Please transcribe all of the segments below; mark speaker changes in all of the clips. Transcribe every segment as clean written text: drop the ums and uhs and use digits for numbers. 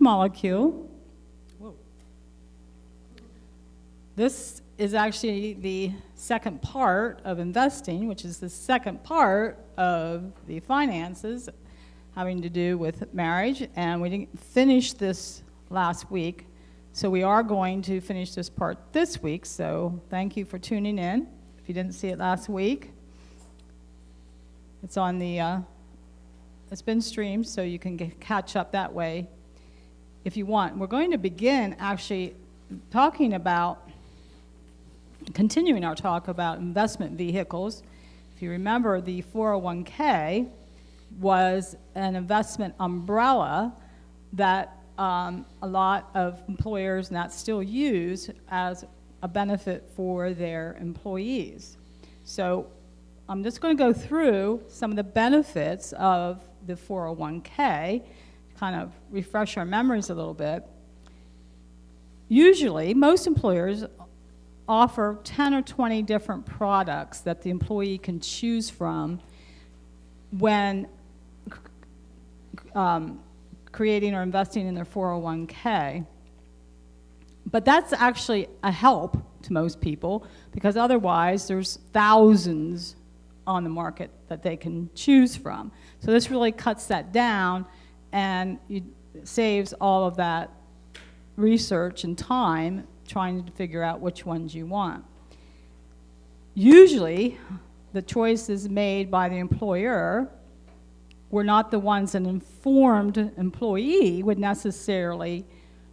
Speaker 1: molecule. Whoa. This is actually the second part of investing, which is the second part of the finances having to do with marriage, and we didn't finish this last week, so we are going to finish this part this week, so thank you for tuning in. If you didn't see it last week, it's on the, it's been streamed, so you can catch up that way if you want. We're going to begin actually talking about continuing our talk about investment vehicles. If you remember, the 401k was an investment umbrella that a lot of employers now still use as a benefit for their employees. So I'm just going to go through some of the benefits of the 401k, kind of refresh our memories a little bit. Usually, most employers offer 10 or 20 different products that the employee can choose from when creating or investing in their 401k. But that's actually a help to most people, because otherwise there's thousands on the market that they can choose from. So this really cuts that down, and it saves all of that research and time trying to figure out which ones you want. Usually, the choices made by the employer were not the ones an informed employee would necessarily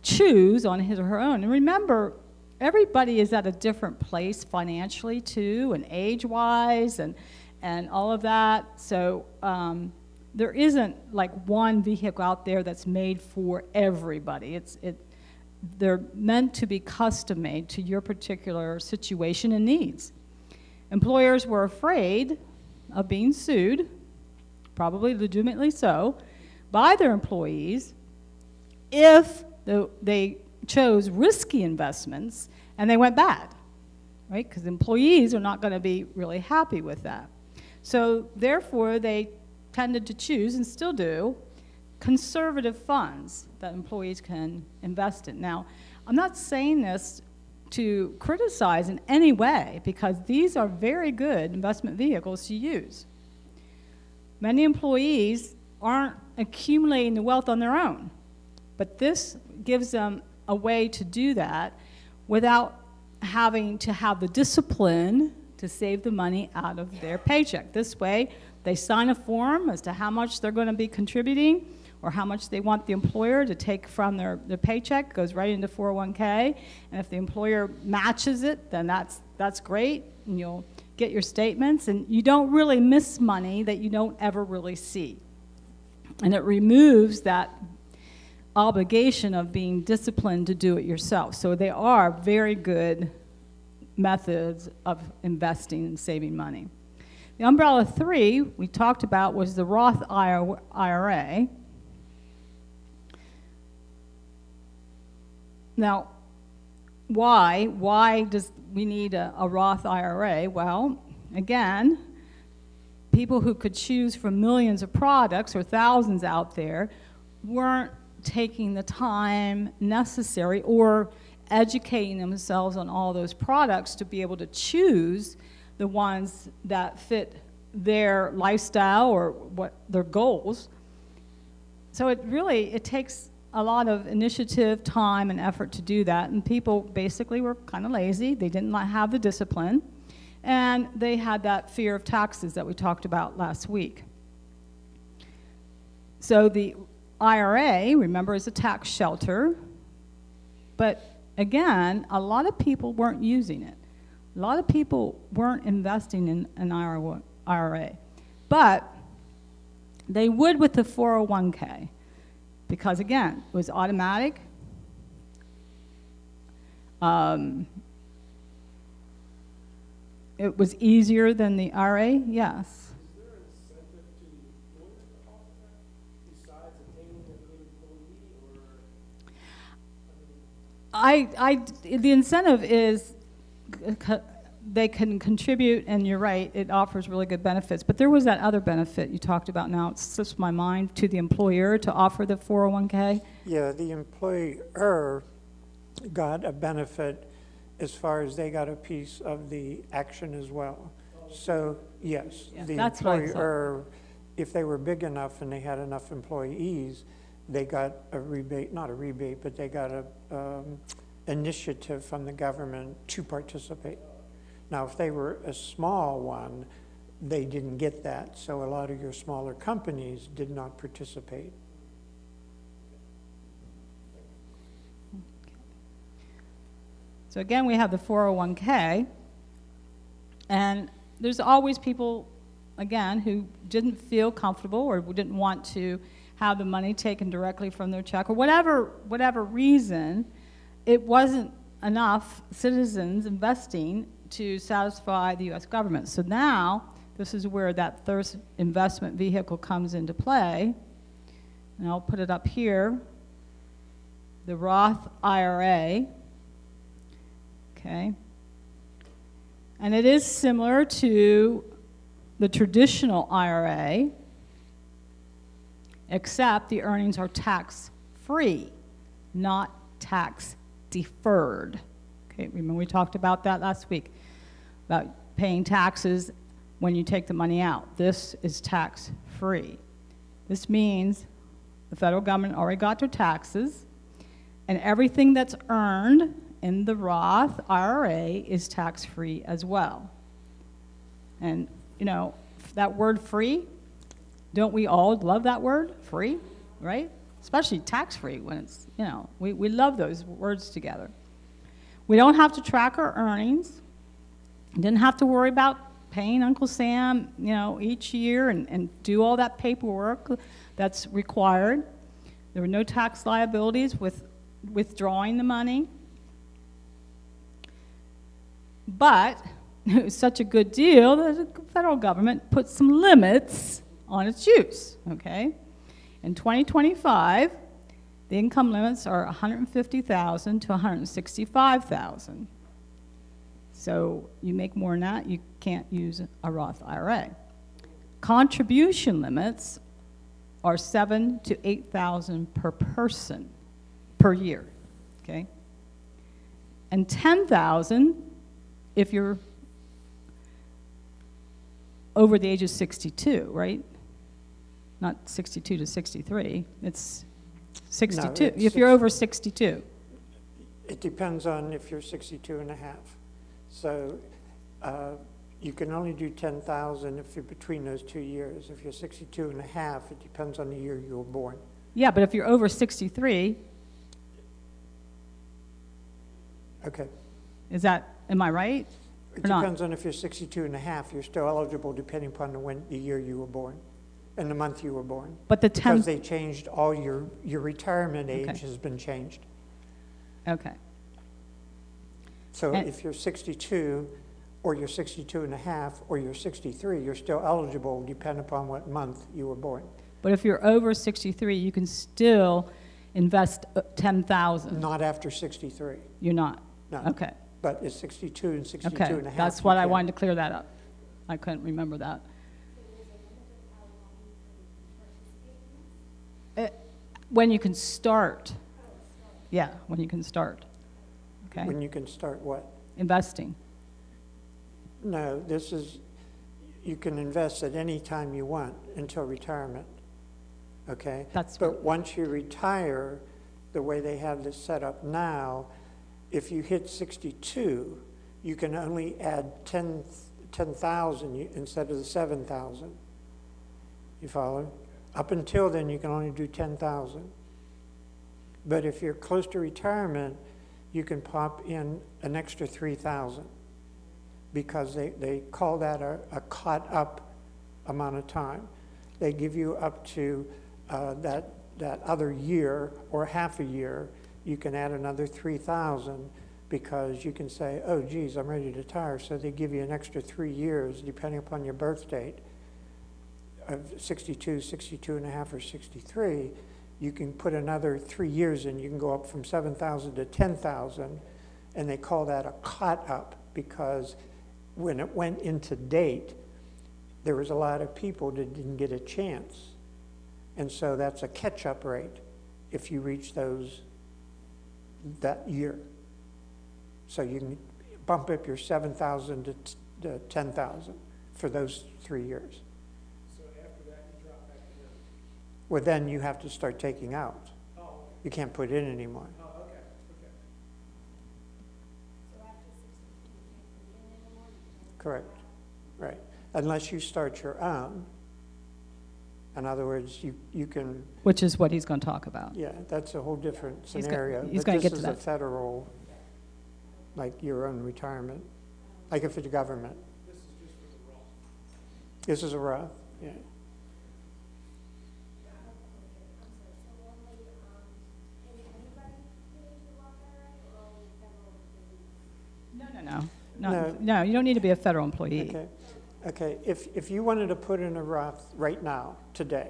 Speaker 1: choose on his or her own. And remember, everybody is at a different place financially too, and age-wise, and all of that. So there isn't like one vehicle out there that's made for everybody. They're meant to be custom-made to your particular situation and needs. Employers were afraid of being sued, probably legitimately so, by their employees if they chose risky investments and they went bad, right? Because employees are not going to be really happy with that. So therefore, they tended to choose, and still do, conservative funds that employees can invest in. Now, I'm not saying this to criticize in any way, because these are very good investment vehicles to use. Many employees aren't accumulating the wealth on their own, but this gives them a way to do that without having to have the discipline to save the money out of their paycheck. This way, they sign a form as to how much they're going to be contributing, or how much they want the employer to take from their paycheck, goes right into 401k, and if the employer matches it, then that's great, and you'll get your statements, and you don't really miss money that you don't ever really see. And it removes that obligation of being disciplined to do it yourself. So they are very good methods of investing and saving money. The umbrella 3 we talked about was the Roth IRA. Now, why does we need a Roth IRA? Well, again, people who could choose from millions of products or thousands out there weren't taking the time necessary or educating themselves on all those products to be able to choose the ones that fit their lifestyle or what their goals. So it takes a lot of initiative, time, and effort to do that, and people basically were kind of lazy. They didn't have the discipline, and they had that fear of taxes that we talked about last week. So the IRA, remember, is a tax shelter, but again, a lot of people weren't using it. A lot of people weren't investing in an IRA, but they would with the 401k. Because again, it was automatic. It was easier than the IRA, yes.
Speaker 2: Is there an incentive to the employer to offer that besides obtaining a good employee, or?
Speaker 1: The incentive is they can contribute, and you're right, it offers really good benefits. But there was that other benefit you talked about now. It slips my mind, to the employer to offer the 401k.
Speaker 3: Yeah, the employer got a benefit as far as they got a piece of the action as well. So, yes,
Speaker 1: Yeah,
Speaker 3: the
Speaker 1: that's what I thought.
Speaker 3: employer, if they were big enough and they had enough employees, they got a rebate, not a rebate, but they got a initiative from the government to participate. Now, if they were a small one, they didn't get that, so a lot of your smaller companies did not participate.
Speaker 1: So again, we have the 401k, and there's always people, again, who didn't feel comfortable or didn't want to have the money taken directly from their check, or whatever reason, it wasn't enough citizens investing to satisfy the U.S. government. So now, this is where that third investment vehicle comes into play, and I'll put it up here, the Roth IRA. Okay. And it is similar to the traditional IRA, except the earnings are tax-free, not tax-deferred. Okay, remember we talked about that last week, about paying taxes when you take the money out. This is tax-free. This means the federal government already got their taxes, and everything that's earned in the Roth IRA is tax-free as well. And, you know, that word free, don't we all love that word, free, right? Especially tax-free when it's, you know, we love those words together. We don't have to track our earnings. Didn't have to worry about paying Uncle Sam, you know, each year and do all that paperwork that's required. There were no tax liabilities with withdrawing the money. But it was such a good deal that the federal government put some limits on its use, okay? In 2025, the income limits are $150,000 to $165,000. So you make more than that, you can't use a Roth IRA. Contribution limits are $7,000 to $8,000 per person per year, okay? And $10,000 if you're over the age of 62, right? Not 62 to 63, it's 62,
Speaker 3: No, it's
Speaker 1: if you're over 62.
Speaker 3: It depends on if you're 62 and a half. So you can only do 10,000 if you're between those 2 years. If you're 62 and a half, it depends on the year you were born.
Speaker 1: Yeah, but if you're over 63,
Speaker 3: Okay.
Speaker 1: is that, am I right?
Speaker 3: It
Speaker 1: Or not?
Speaker 3: depends on if you're 62 and a half, you're still eligible depending upon the year you were born and the month you were born.
Speaker 1: But the
Speaker 3: Because
Speaker 1: 10,
Speaker 3: they changed all your retirement age
Speaker 1: Okay.
Speaker 3: has been changed.
Speaker 1: okay,
Speaker 3: So
Speaker 1: And-
Speaker 3: if you're 62 or you're 62 and a half or you're 63, you're still eligible depending upon what month you were born.
Speaker 1: but if you're over 63, you can still invest 10,000.
Speaker 3: Not after 63,
Speaker 1: You're not?
Speaker 3: no.
Speaker 1: Okay,
Speaker 3: But it's 62 and 62
Speaker 1: okay,
Speaker 3: and a half.
Speaker 1: that's
Speaker 3: you
Speaker 1: what I
Speaker 3: can.
Speaker 1: wanted to clear that up. I couldn't remember that. When you can start. Yeah, when you can start. Okay,
Speaker 3: When you can start what?
Speaker 1: investing.
Speaker 3: No, this is, you can invest at any time you want until retirement, okay?
Speaker 1: That's
Speaker 3: But once you retire, the way they have this set up now, if you hit 62, you can only add 10,000 instead of the 7,000. You follow? Up until then, you can only do 10,000. But if you're close to retirement, you can pop in an extra 3,000 because they call that a caught up amount of time. They give you up to that other year or half a year, you can add another 3,000 because you can say, oh, geez, I'm ready to retire. So they give you an extra 3 years, depending upon your birth date, of 62, 62 and a half, or 63. You can put another 3 years in. You can go up from 7,000 to 10,000, and they call that a caught up because when it went into date, there was a lot of people that didn't get a chance. And so that's a catch-up rate. if you reach those that year. So you can bump up your 7,000 to 10,000 for those 3 years.
Speaker 2: So after that, you drop back to them.
Speaker 3: Well, then you have to start taking out.
Speaker 2: Oh, okay.
Speaker 3: You can't put in anymore.
Speaker 2: Oh, okay, okay.
Speaker 4: So after 62, you can't put in anymore?
Speaker 3: Correct. Right. Unless you start your own. In other words, you can,
Speaker 1: Which is what he's going to talk about.
Speaker 3: yeah, that's a whole different
Speaker 1: He's go-
Speaker 3: scenario.
Speaker 1: he's
Speaker 3: But
Speaker 1: gonna get to
Speaker 3: This
Speaker 1: that.
Speaker 3: is a federal, like your own retirement, like if it's government.
Speaker 2: This is just for the Roth.
Speaker 3: This is a Roth, yeah.
Speaker 4: I'm sorry, so only, can anybody get into the Roth IRA or only federal employees?
Speaker 1: No, you don't need to be a federal employee.
Speaker 3: Okay, okay, if you wanted to put in a Roth right now, today,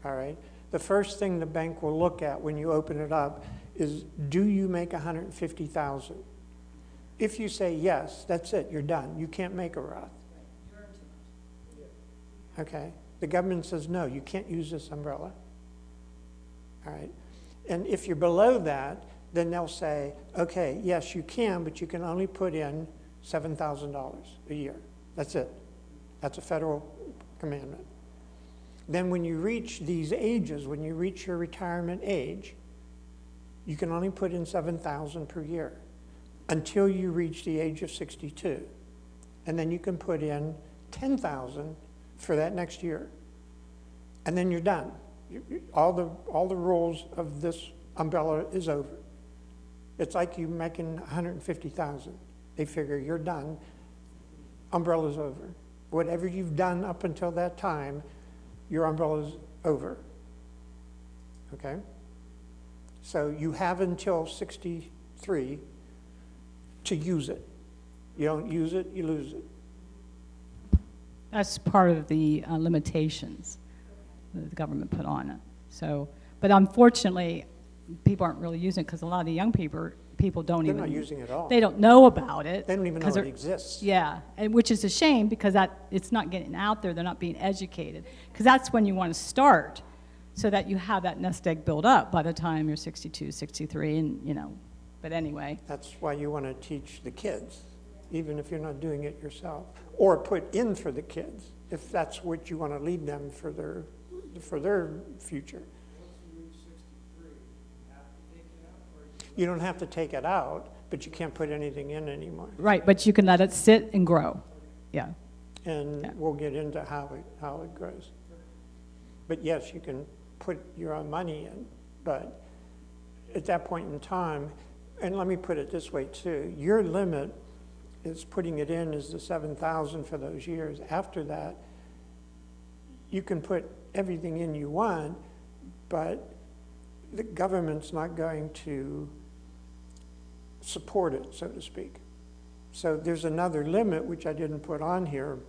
Speaker 3: all right, the first thing the bank will look at when you open it up is, do you make 150,000? If you say yes, that's it, you're done, you can't make a Roth. Okay, the government says, no, you can't use this umbrella. All right, and if you're below that, then they'll say, okay, yes, you can, but you can only put in $7,000 a year. That's it. That's a federal commandment. Then when you reach these ages, when you reach your retirement age, you can only put in $7,000 per year until you reach the age of 62. And then you can put in $10,000 for that next year. And then you're done. All the rules of this umbrella is over. It's like you making 150,000. They figure you're done, umbrella's over. Whatever you've done up until that time, your umbrella's over. Okay? So you have until 63 to use it. You don't use it, you lose it.
Speaker 1: That's part of the limitations that the government put on it. So, but unfortunately, people aren't really using it because a lot of the young people don't
Speaker 3: They're
Speaker 1: even.
Speaker 3: not using it at all.
Speaker 1: They don't know about it.
Speaker 3: They don't even know
Speaker 1: 'cause
Speaker 3: it
Speaker 1: they're-
Speaker 3: exists.
Speaker 1: Yeah, and which is a shame because it's not getting out there. They're not being educated because that's when you want to start, so that you have that nest egg built up by the time you're 62, 63, and you know. But anyway,
Speaker 3: That's why you want to teach the kids, even if you're not doing it yourself, or put in for the kids, if that's what you want to lead them for their future.
Speaker 2: Once you reach 63, you have to take it out, or
Speaker 3: You don't have to take it out, but you can't put anything in anymore.
Speaker 1: right, but you can let it sit and grow. Yeah.
Speaker 3: And
Speaker 1: Yeah.
Speaker 3: we'll get into how it grows. But yes, you can put your own money in, but at that point in time, and let me put it this way too, your limit is putting it in is the 7,000 for those years. After that, you can put everything in you want, but the government's not going to support it, so to speak. So there's another limit, which I didn't put on here,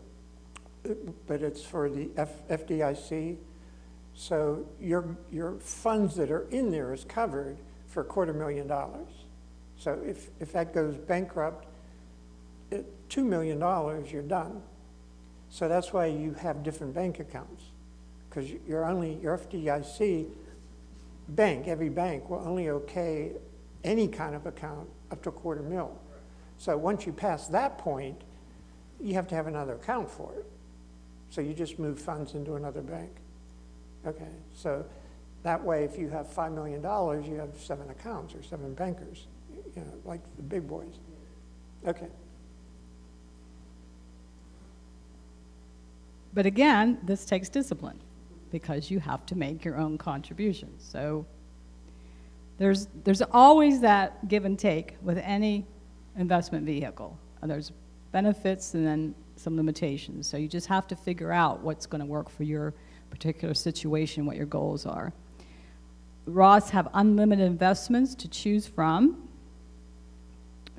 Speaker 3: but it's for the FDIC. So your funds that are in there is covered for $250,000. So if that goes bankrupt at $2 million, you're done. So that's why you have different bank accounts, because your FDIC bank, every bank will only okay any kind of account up to $250,000. So once you pass that point, you have to have another account for it. So you just move funds into another bank. Okay, so that way, if you have $5 million, you have 7 accounts or 7 bankers, you know, like the big boys. Okay.
Speaker 1: But again, this takes discipline because you have to make your own contributions. So there's always that give and take with any investment vehicle. There's benefits and then some limitations. So you just have to figure out what's going to work for your particular situation, what your goals are. Roths have unlimited investments to choose from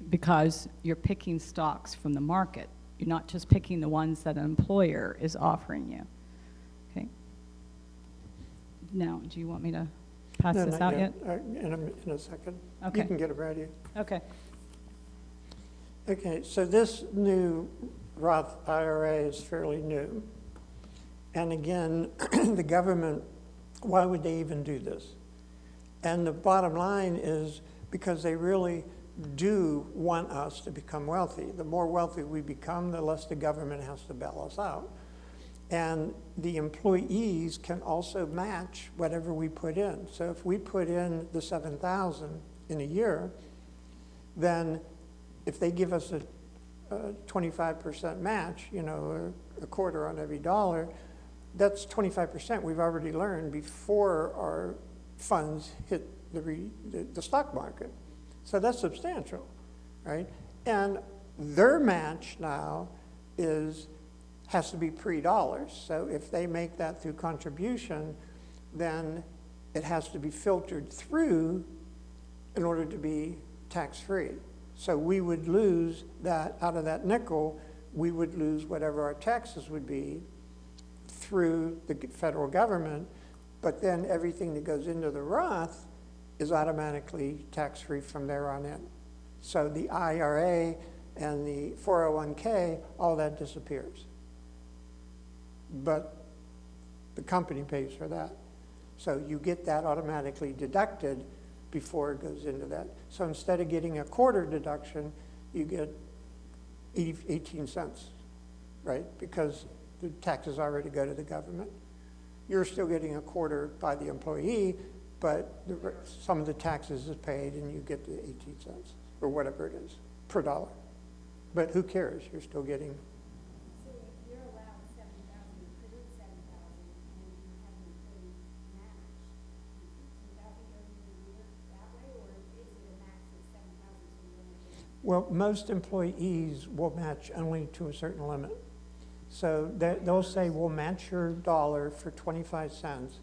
Speaker 1: because you're picking stocks from the market. You're not just picking the ones that an employer is offering you. Okay. Now, do you want me to pass
Speaker 3: No,
Speaker 1: this
Speaker 3: not
Speaker 1: out yet?
Speaker 3: In a second.
Speaker 1: Okay.
Speaker 3: You can get it ready.
Speaker 1: Okay.
Speaker 3: Okay, so this new Roth IRA is fairly new. And again, the government, why would they even do this? And the bottom line is because they really do want us to become wealthy. The more wealthy we become, the less the government has to bail us out. And the employees can also match whatever we put in. So if we put in the $7,000 in a year, then if they give us a 25% match, you know, a quarter on every dollar, that's 25% we've already learned before our funds hit the stock market. So that's substantial, right? And their match now has to be pre-dollars. So if they make that through contribution, then it has to be filtered through in order to be tax-free. So we would lose that, out of that nickel, we would lose whatever our taxes would be through the federal government, but then everything that goes into the Roth is automatically tax-free from there on in. So the IRA and the 401k, all that disappears. But the company pays for that. So you get that automatically deducted before it goes into that. So instead of getting a quarter deduction, you get 18 cents, right? Because the taxes already go to the government. You're still getting a quarter by the employee, but some of the taxes is paid and you get the 18 cents or whatever it is per dollar. But who cares? You're still getting.
Speaker 4: So if you're allowed 7,000, you put in 7,000, and you have an employee match, 15,000 goes in a year that way, or is it a max of 7,000 so you only get?
Speaker 3: Well, most employees will match only to a certain limit. So they'll say, we'll match your dollar for 25 cents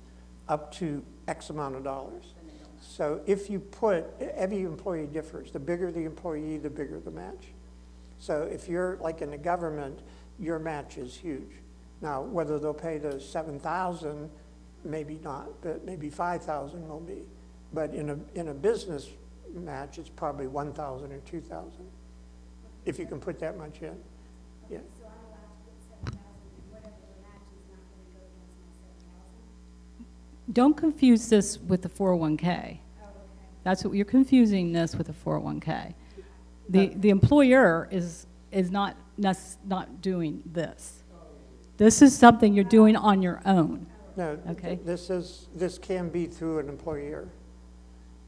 Speaker 3: up to X amount of dollars. So if you put, every employee differs. The bigger the employee, the bigger the match. So if you're like in the government, your match is huge. Now, whether they'll pay the 7,000, maybe not, but maybe 5,000 will be. But in a business match, it's probably 1,000 or 2,000, if you can put that much in. Yeah.
Speaker 4: So I'm allowed to put 7,000, and whatever the match is not going to go against my 7,000?
Speaker 1: Don't confuse this with the 401k.
Speaker 4: Oh, okay.
Speaker 1: That's what you're confusing this with the 401k. The employer is not doing this. This is something you're doing on your own.
Speaker 3: No,
Speaker 1: Okay.
Speaker 3: this can be through an employer.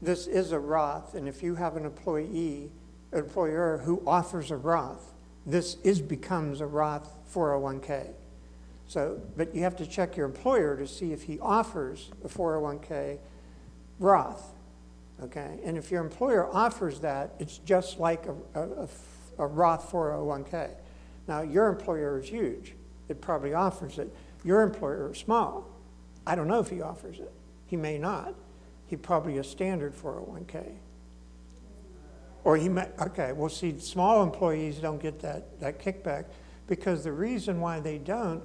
Speaker 3: This is a Roth, and if you have an employer who offers a Roth, this becomes a Roth 401k. So, but you have to check your employer to see if he offers a 401k Roth, okay? And if your employer offers that, it's just like a Roth 401k. Now, your employer is huge. It probably offers it. Your employer is small. I don't know if he offers it. He may not. He probably a standard 401k. Or he may, okay, well, see, small employees don't get that kickback because the reason why they don't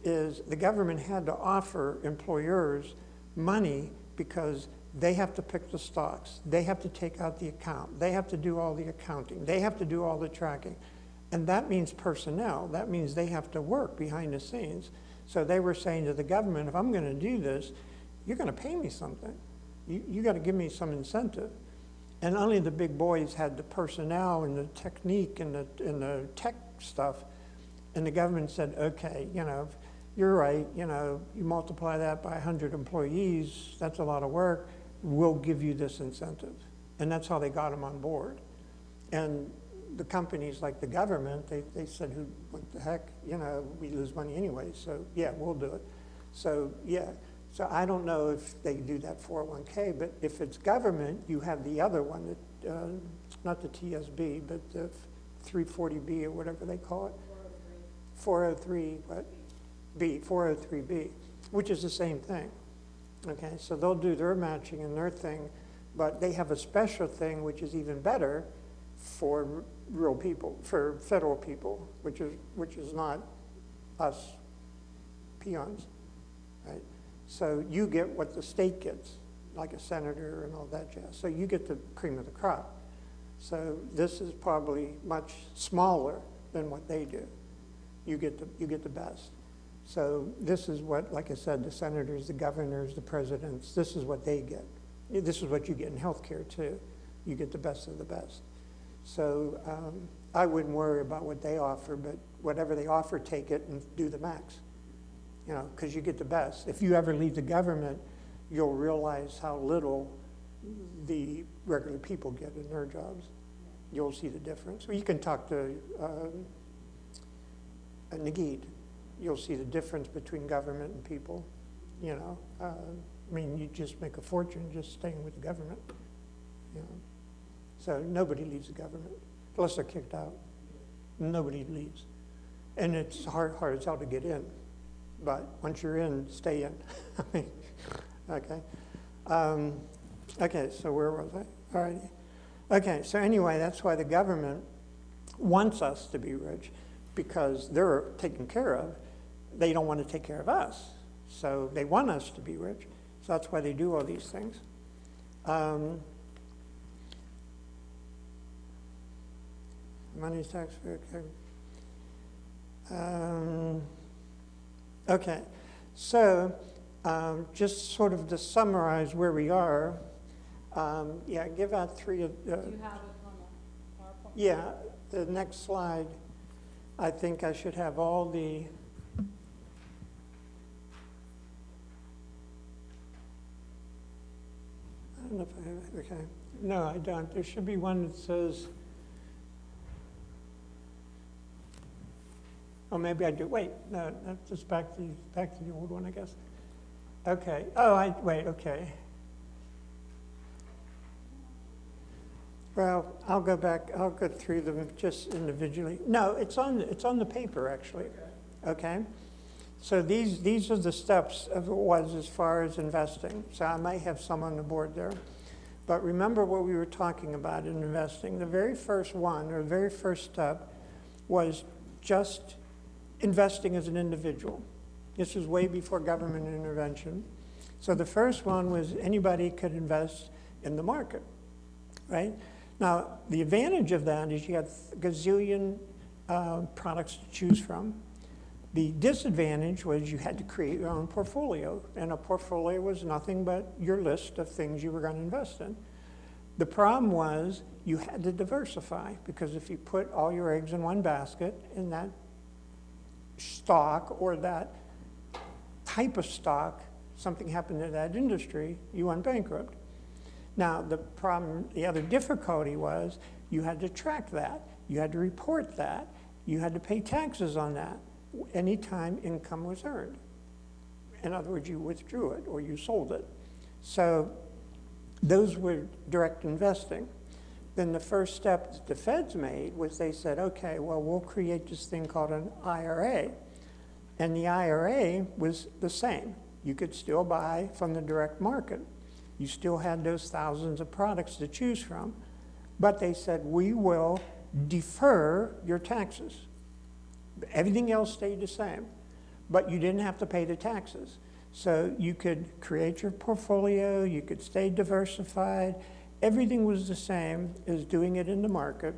Speaker 3: is the government had to offer employers money because they have to pick the stocks. They have to take out the account. They have to do all the accounting. They have to do all the tracking. And that means personnel. That means they have to work behind the scenes. So they were saying to the government, if I'm going to do this, you're going to pay me something. You got to give me some incentive. And only the big boys had the personnel and the technique and the tech stuff. And the government said, okay, you know, you're right, you know, you multiply that by 100 employees, that's a lot of work, we'll give you this incentive. And that's how they got them on board. And the companies like the government, they said, what the heck, you know, we lose money anyway, so yeah, we'll do it. So yeah, so I don't know if they do that 401k, but if it's government, you have the other one, that, not the TSB, but the 340B or whatever they call it. 403, what? 403B, which is the same thing. Okay, so they'll do their matching and their thing, but they have a special thing which is even better for real people, for federal people, which is not us peons, right? So you get what the state gets, like a senator and all that jazz. So you get the cream of the crop. So this is probably much smaller than what they do. You get the best. So this is what, like I said, the senators, the governors, the presidents, this is what they get. This is what you get in healthcare too. You get the best of the best. So I wouldn't worry about what they offer, but whatever they offer, take it and do the max. You know, because you get the best. If you ever leave the government, you'll realize how little the regular people get in their jobs. You'll see the difference. Or you can talk to Nagid. You'll see the difference between government and people. You know, I mean, you just make a fortune just staying with the government. You know, so nobody leaves the government unless they're kicked out. Nobody leaves, and it's hard as hell to get in. But once you're in, stay in. Okay. Okay. So where was I? All right. Okay. So anyway, that's why the government wants us to be rich, because they're taken care of. They don't want to take care of us. So they want us to be rich. So that's why they do all these things. Money tax, okay. Okay, so just sort of to summarize where we are, yeah, give out three of
Speaker 1: Do you have it on the PowerPoint?
Speaker 3: yeah, the next slide. I think I should have all the, I don't know if I have it, okay. No, I don't. There should be one that says, oh, maybe I do. Wait, no, that's just back to the old one, I guess. Okay. Oh, wait. Okay. Well, I'll go back. I'll go through them just individually. No, it's on the paper actually. Okay. So these are the steps of it was as far as investing. So I might have some on the board there. But remember what we were talking about in investing. The very first one, or the very first step, was just investing as an individual. This was way before government intervention. So the first one was anybody could invest in the market, right? Now, the advantage of that is you had a gazillion products to choose from. The disadvantage was you had to create your own portfolio, and a portfolio was nothing but your list of things you were going to invest in. The problem was you had to diversify, because if you put all your eggs in one basket in that stock or that type of stock, something happened to that industry, you went bankrupt. Now, the other difficulty was you had to track that, you had to report that, you had to pay taxes on that anytime income was earned. In other words, you withdrew it or you sold it. So those were direct investing. Then the first step that the feds made was they said, okay, well, we'll create this thing called an IRA. And the IRA was the same. You could still buy from the direct market. You still had those thousands of products to choose from. But they said, we will defer your taxes. Everything else stayed the same, but you didn't have to pay the taxes. So you could create your portfolio, you could stay diversified. Everything was the same as doing it in the market,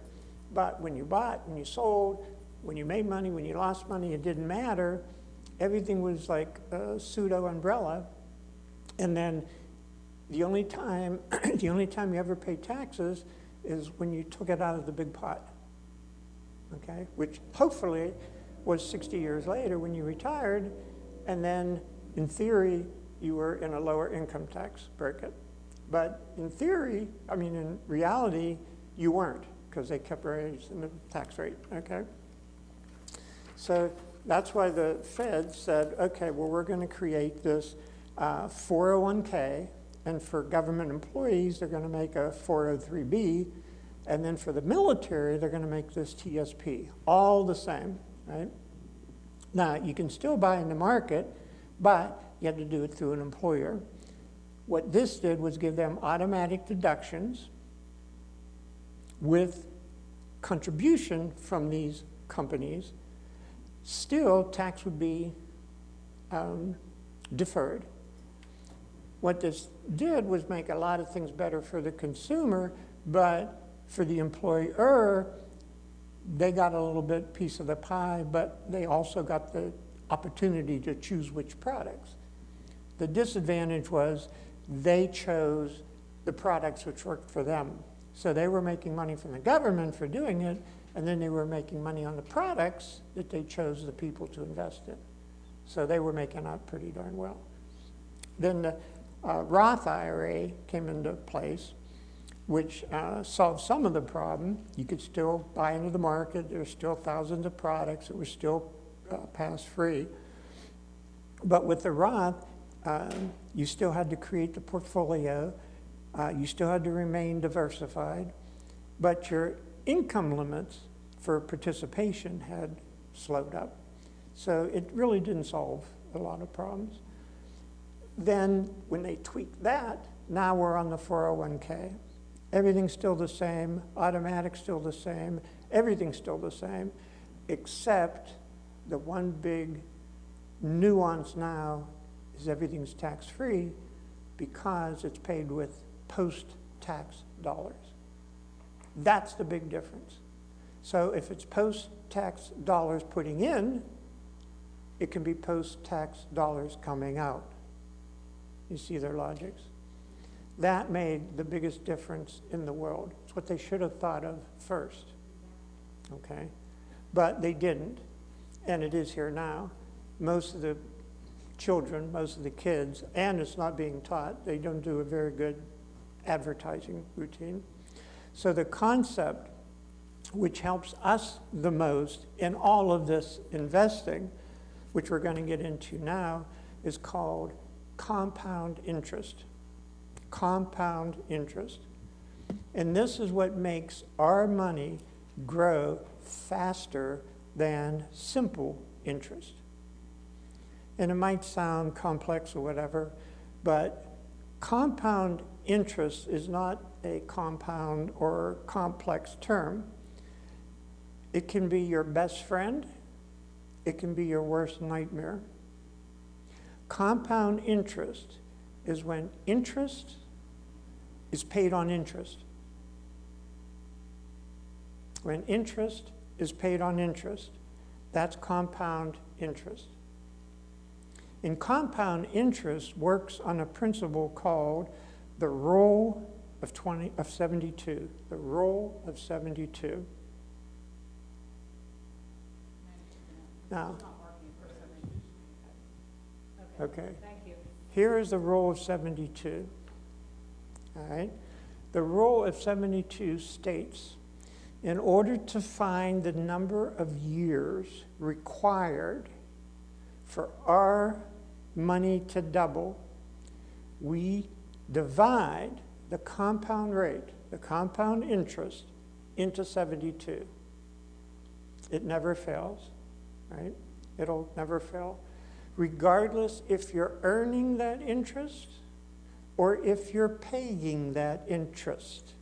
Speaker 3: but when you bought, when you sold, when you made money, when you lost money, it didn't matter. Everything was like a pseudo umbrella. And then the only time you ever paid taxes is when you took it out of the big pot. Okay, which hopefully was 60 years later when you retired, and then in theory you were in a lower income tax bracket. But in theory, I mean in reality, you weren't, because they kept raising the tax rate, okay? So that's why the Fed said, okay, well, we're going to create this 401k, and for government employees, they're going to make a 403b, and then for the military, they're going to make this TSP, all the same, right? Now, you can still buy in the market, but you have to do it through an employer. What this did was give them automatic deductions with contribution from these companies. Still, tax would be deferred. What this did was make a lot of things better for the consumer, but for the employer, they got a little bit piece of the pie, but they also got the opportunity to choose which products. The disadvantage was they chose the products which worked for them. So they were making money from the government for doing it, and then they were making money on the products that they chose the people to invest in. So they were making out pretty darn well. Then the Roth IRA came into place, which solved some of the problem. You could still buy into the market. There's still thousands of products that were still pass-free. But with the Roth, you still had to create the portfolio. You still had to remain diversified. But your income limits for participation had slowed up. So it really didn't solve a lot of problems. Then when they tweaked that, now we're on the 401k. Everything's still the same, automatic's still the same, everything's still the same, except the one big nuance now is everything's tax-free because it's paid with post-tax dollars. That's the big difference. So if it's post-tax dollars putting in, it can be post-tax dollars coming out. You see their logics? That made the biggest difference in the world. It's what they should have thought of first, okay? But they didn't, and it is here now. Most of the children, most of the kids, and it's not being taught. They don't do a very good advertising routine. So the concept which helps us the most in all of this investing, which we're going to get into now, is called compound interest. Compound interest. And this is what makes our money grow faster than simple interest. And it might sound complex or whatever, but compound interest is not a compound or complex term. It can be your best friend. It can be your worst nightmare. Compound interest is when interest is paid on interest. When interest is paid on interest, that's compound interest. And compound interest works on a principle called the rule of 72. The rule of 72. Now, okay.
Speaker 1: Thank you.
Speaker 3: Here is the rule of 72. All right? The rule of 72 states, in order to find the number of years required for our money to double, we divide the compound rate, the compound interest, into 72. It never fails, right? It'll never fail, regardless if you're earning that interest or if you're paying that interest.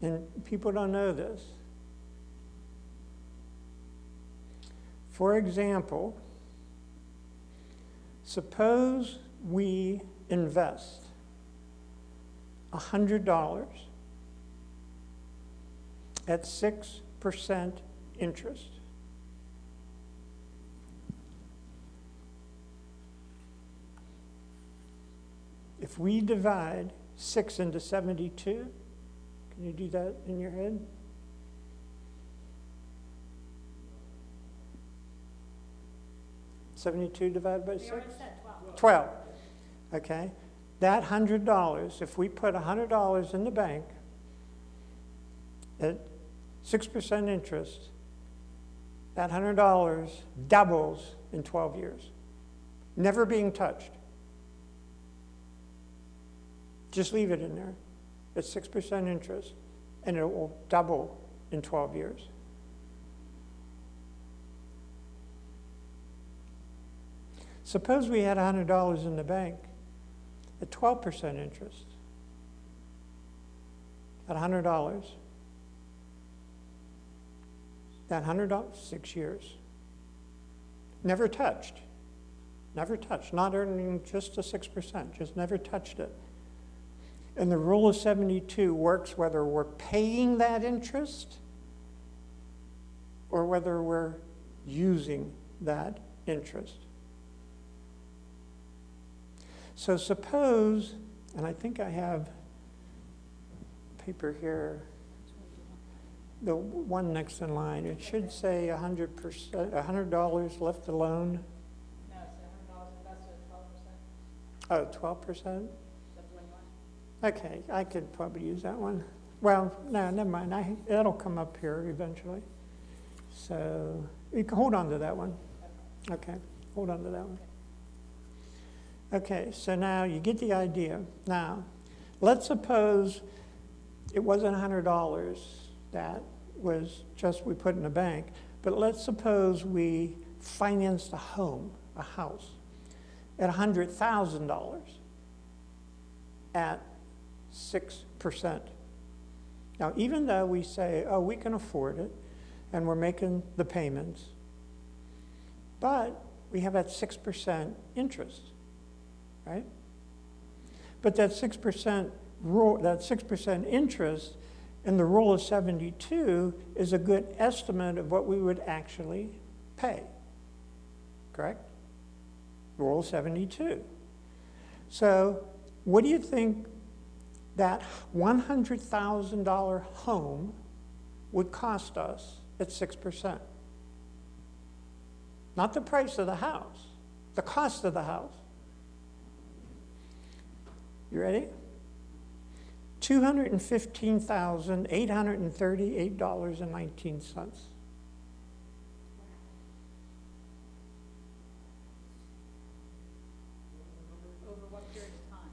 Speaker 3: And people don't know this. For example, suppose we invest $100 at 6% interest. If we divide 6 into 72, can you do that in your head? $72 divided by 6? 12. Okay. That $100, if we put $100 in the bank at 6% interest, that $100 doubles in 12 years, never being touched. Just leave it in there at 6% interest, and it will double in 12 years. Suppose we had $100 in the bank at 12% interest, at $100. That $100, 6 years. Never touched. Never touched. Not earning just a 6%, just never touched it. And the rule of 72 works whether we're paying that interest or whether we're using that interest. So suppose, and I think I have paper here, the one next in line, it should say 100%, $100 left alone.
Speaker 1: No, it's $100 invested at 12%.
Speaker 3: Oh, 12%?
Speaker 1: That's the one you want?
Speaker 3: Okay, I could probably use that one. Well, no, never mind. It'll come up here eventually. So you can hold on to that one. Okay, hold on to that one. Okay, so now you get the idea. Now, let's suppose it wasn't $100 that was just we put in the bank, but let's suppose we financed a home, a house, at $100,000 at 6%. Now, even though we say, oh, we can afford it, and we're making the payments, but we have that 6% interest, right? But that 6% rule, that 6% interest in the rule of 72 is a good estimate of what we would actually pay, correct? Rule 72. So what do you think that $100,000 home would cost us at 6%? Not the price of the house, the cost of the house. You ready? $215,838.19.
Speaker 1: Over what period of time?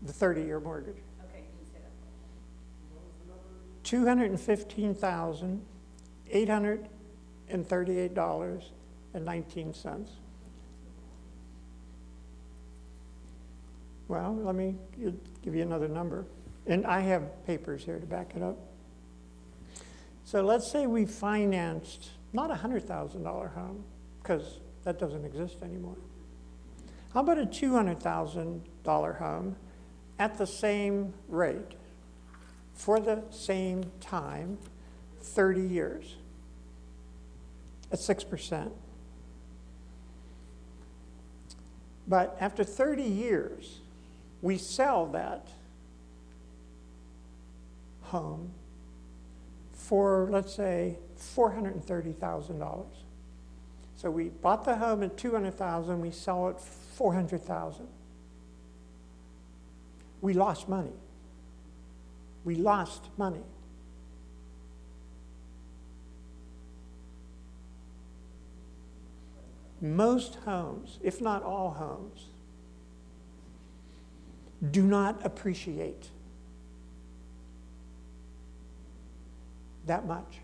Speaker 3: The 30-year mortgage.
Speaker 1: Okay, you can say that.
Speaker 3: $215,838.19. Well, let me give you another number. And I have papers here to back it up. So let's say we financed not a $100,000 home, because that doesn't exist anymore. How about a $200,000 home at the same rate for the same time, 30 years, at 6%? But after 30 years, we sell that home for, let's say, $430,000. So we bought the home at $200,000, we sell it $400,000. We lost money. We lost money. Most homes, if not all homes, do not appreciate that much.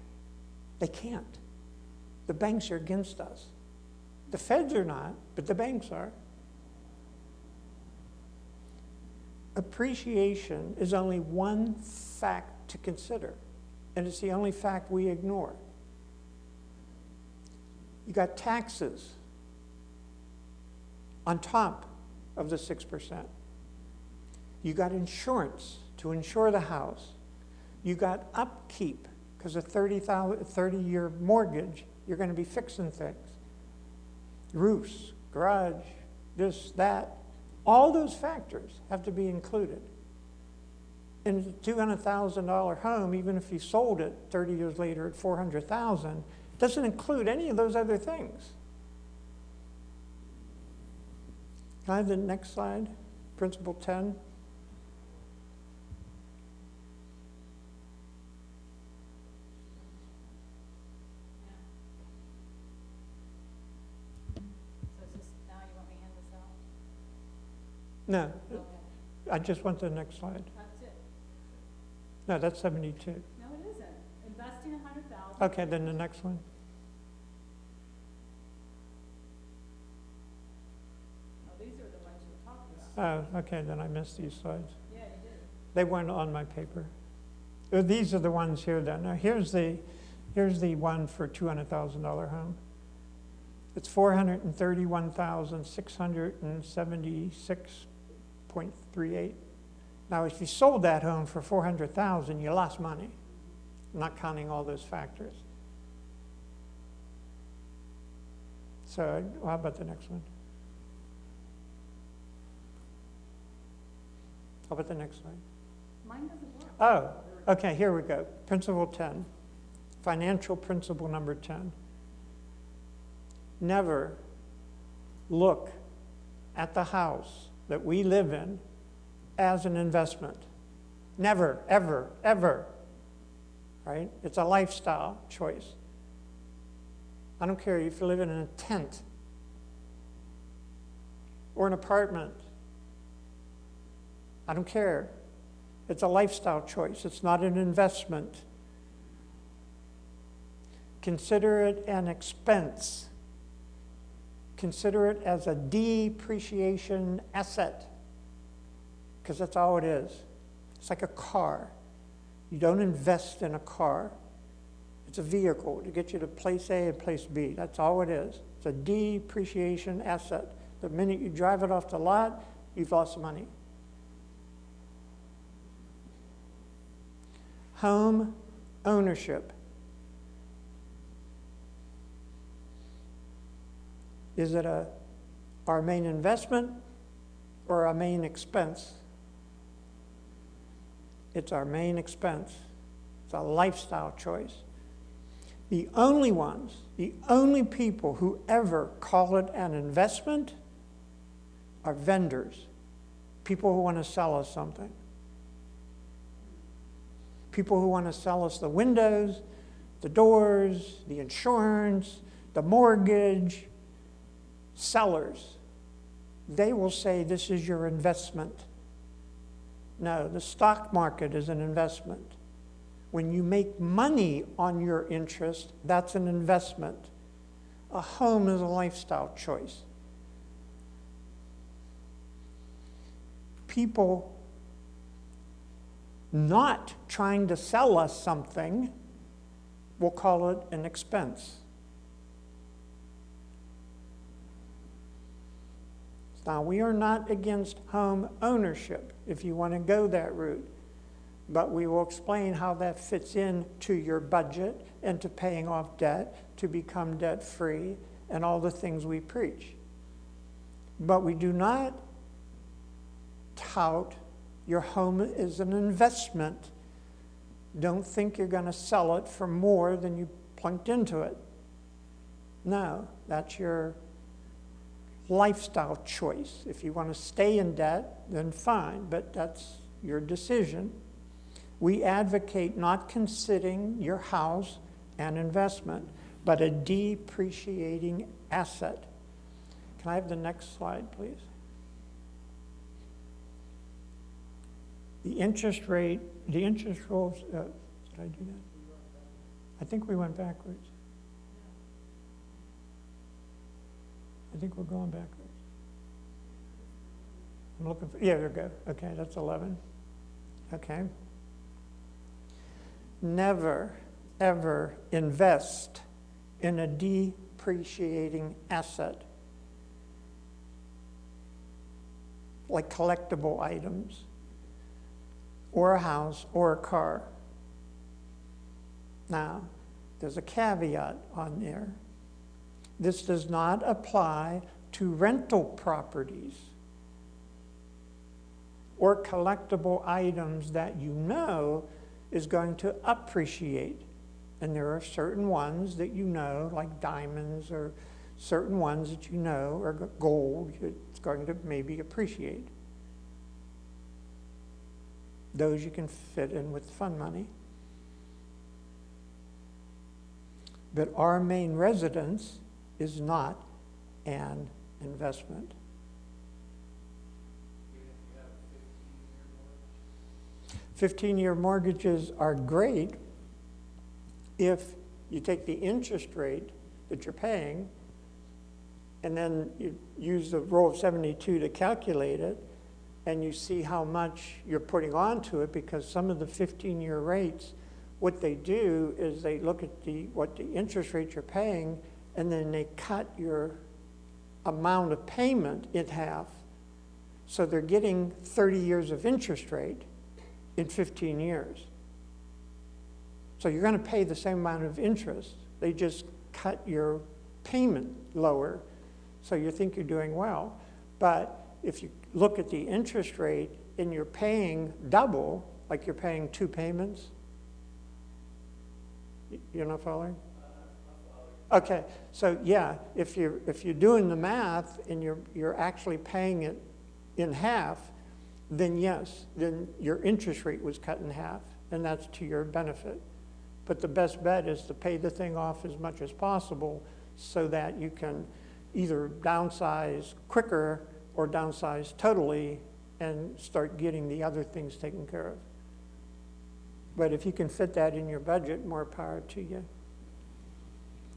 Speaker 3: They can't. The banks are against us. The feds are not, but the banks are. Appreciation is only one fact to consider, and it's the only fact we ignore. You got taxes on top of the 6%. You got insurance to insure the house. You got upkeep, because a 30-year mortgage, you're going to be fixing things. Roofs, garage, this, that. All those factors have to be included. In a $200,000 home, even if you sold it 30 years later at $400,000, doesn't include any of those other things. Can I have the next slide? Principle 10. No, I just want the next slide.
Speaker 1: That's it.
Speaker 3: No, that's 72.
Speaker 1: No, it isn't. Investing $100,000.
Speaker 3: Okay, then the next one.
Speaker 1: Oh, these are the ones you were talking about.
Speaker 3: Oh, okay, then I missed these slides.
Speaker 1: Yeah, you did.
Speaker 3: They weren't on my paper. These are the ones here then. Now here's the one for $200,000 home. It's $431,676.38. Now, if you sold that home for $400,000, you lost money. I'm not counting all those factors. So, how about the next one? about the next slide?
Speaker 1: Mine doesn't work.
Speaker 3: Oh, okay, here we go. Principle 10. Financial principle number 10. Never look at the house that we live in as an investment. Never, ever, ever. Right? It's a lifestyle choice. I don't care if you live in a tent or an apartment. I don't care. It's a lifestyle choice. It's not an investment. Consider it an expense. Consider it as a depreciation asset, because that's all it is. It's like a car. You don't invest in a car. It's a vehicle to get you to place A and place B. That's all it is. It's a depreciation asset. The minute you drive it off the lot, you've lost money. Home ownership. Is it our main investment or our main expense? It's our main expense. It's a lifestyle choice. The only people who ever call it an investment are vendors, people who want to sell us something. People who want to sell us the windows, the doors, the insurance, the mortgage. Sellers, they will say this is your investment. No, the stock market is an investment. When you make money on your interest, that's an investment. A home is a lifestyle choice. People not trying to sell us something will call it an expense. Now, we are not against home ownership, if you want to go that route, but we will explain how that fits into your budget and to paying off debt, to become debt-free, and all the things we preach. But we do not tout your home is an investment. Don't think you're going to sell it for more than you plunked into it. No, that's your lifestyle choice. If you want to stay in debt, then fine, but that's your decision. We advocate not considering your house an investment, but a depreciating asset. Can I have the next slide, please? The interest rate, the interest rules, did I do that? I think we went backwards. I think we're going backwards. I'm looking for, yeah, there we go. Okay, that's 11. Okay. Never, ever invest in a depreciating asset, like collectible items, or a house, or a car. Now, there's a caveat on there. This does not apply to rental properties or collectible items that you know is going to appreciate. And there are certain ones that you know, like diamonds, or certain ones that you know are gold, it's going to maybe appreciate. Those you can fit in with fund money. But our main residence is not an investment. 15-year mortgages are great if you take the interest rate that you're paying and then you use the rule of 72 to calculate it, and you see how much you're putting onto it, because some of the 15-year rates, what they do is they look at what the interest rate you're paying, and then they cut your amount of payment in half. So they're getting 30 years of interest rate in 15 years. So you're going to pay the same amount of interest. They just cut your payment lower, so you think you're doing well. But if you look at the interest rate and you're paying double, like you're paying 2 payments. You're not following? Okay, so yeah, if you're doing the math and you're actually paying it in half, then yes, then your interest rate was cut in half, and that's to your benefit. But the best bet is to pay the thing off as much as possible so that you can either downsize quicker or downsize totally and start getting the other things taken care of. But if you can fit that in your budget, more power to you.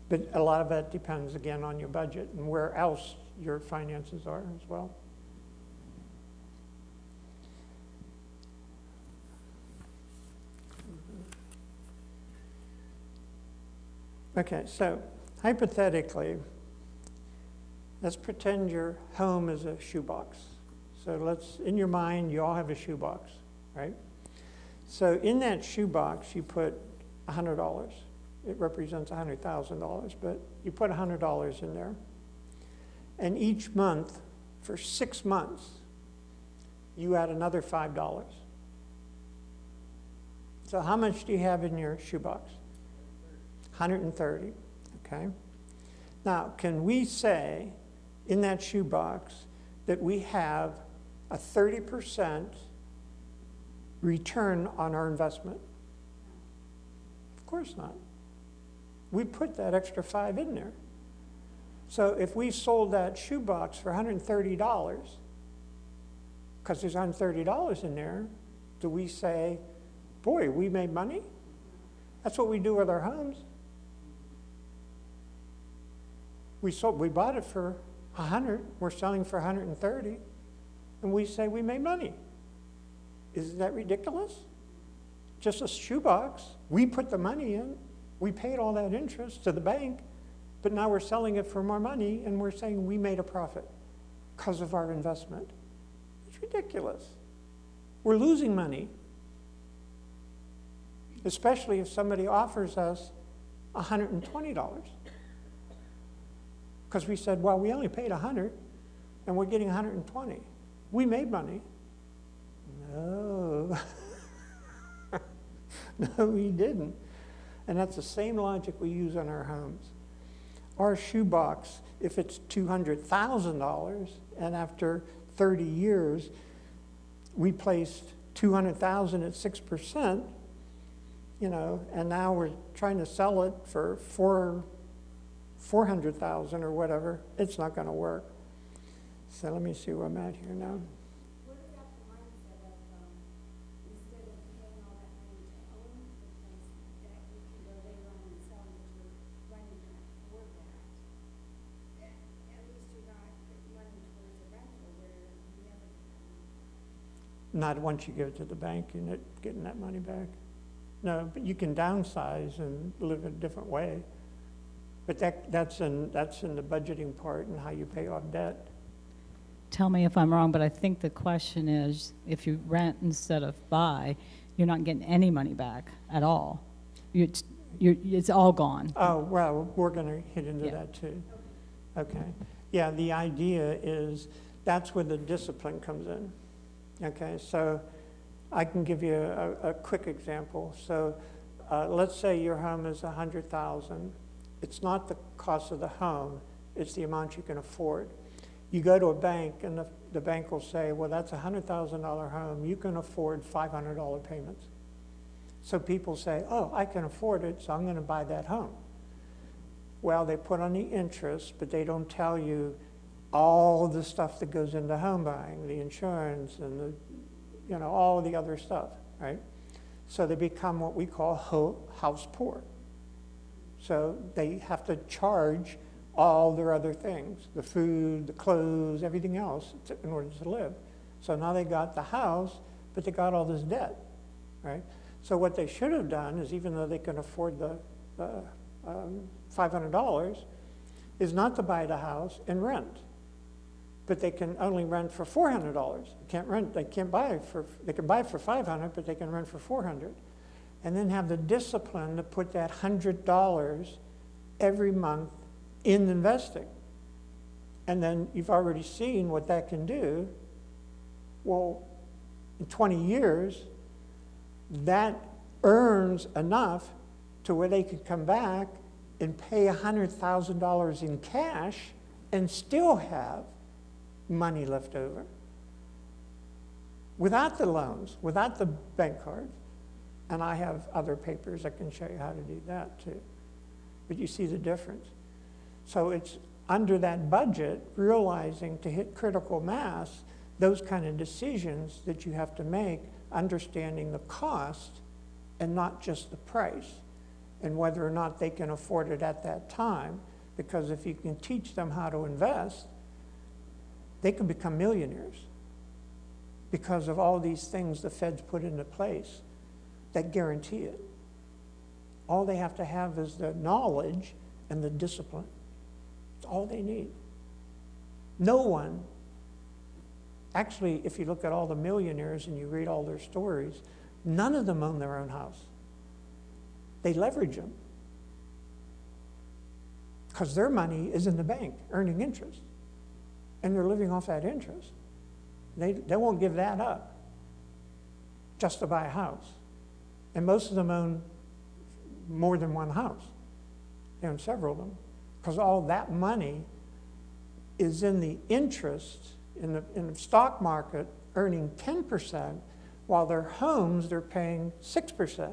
Speaker 3: But a lot of that depends, again, on your budget and where else your finances are as well. Okay, so hypothetically, let's pretend your home is a shoebox. So in your mind, you all have a shoebox, right? So in that shoebox, you put $100. It represents $100,000, but you put $100 in there. And each month, for 6 months, you add another $5. So how much do you have in your shoebox? 130, okay? Now, can we say in that shoebox that we have a 30% return on our investment? Of course not. We put that extra 5 in there. So if we sold that shoebox for $130, because there's $130 in there, do we say, boy, we made money? That's what we do with our homes. We bought it for 100, we're selling for 130, and we say we made money. Isn't that ridiculous? Just a shoebox. We put the money in. We paid all that interest to the bank, but now we're selling it for more money, and we're saying we made a profit because of our investment. It's ridiculous. We're losing money, especially if somebody offers us $120. Because we said, well, we only paid 100, and we're getting 120. We made money. No. No, we didn't. And that's the same logic we use on our homes. Our shoebox, if it's $200,000, and after 30 years, we placed $200,000 at 6%, and now we're trying to sell it for $400,000 or whatever, it's not going to work. So let me see where I'm at here now.
Speaker 4: What about the mindset of, instead of paying all that money to own the place, that you can go later on and sell it to when you can afford that? At least you're not putting money towards a rental where you never get that money.
Speaker 3: Not once you give it to the bank, you're not getting that money back. No, but you can downsize and live a different way. But that's in the budgeting part and how you pay off debt.
Speaker 1: Tell me if I'm wrong, but I think the question is, if you rent instead of buy, you're not getting any money back at all. It's all gone.
Speaker 3: Oh, well, we're going to hit into
Speaker 1: Yeah.
Speaker 3: that too. Okay. Yeah, the idea is that's where the discipline comes in. Okay, so I can give you a quick example. So let's say your home is $100,000. It's not the cost of the home, it's the amount you can afford. You go to a bank and the bank will say, well, that's a $100,000 home, you can afford $500 payments. So people say, oh, I can afford it, so I'm going to buy that home. Well, they put on the interest, but they don't tell you all the stuff that goes into home buying, the insurance and all the other stuff, right? So they become what we call house poor. So they have to charge all their other things, the food, the clothes, everything else in order to live. So now they got the house, but they got all this debt, right? So what they should have done is, even though they can afford the $500, is not to buy the house and rent. But they can only rent for $400. They can buy for $500, but they can rent for $400. And then have the discipline to put that $100 every month in investing. And then you've already seen what that can do. Well, In 20 years, that earns enough to where they could come back and pay $100,000 in cash and still have money left over. Without the loans, without the bank cards. And I have other papers that can show you how to do that too. But you see the difference. So it's under that budget, realizing to hit critical mass, those kind of decisions that you have to make, understanding the cost and not just the price, and whether or not they can afford it at that time. Because if you can teach them how to invest, they can become millionaires because of all these things the Fed's put into place that guarantee it. All they have to have is the knowledge and the discipline. It's all they need. No one, actually, if you look at all the millionaires and you read all their stories, none of them own their own house. They leverage them because their money is in the bank earning interest, and they're living off that interest. They won't give that up just to buy a house. And most of them own more than one house. They own several of them because all that money is in the interest in the stock market earning 10%, while their homes they're paying 6%.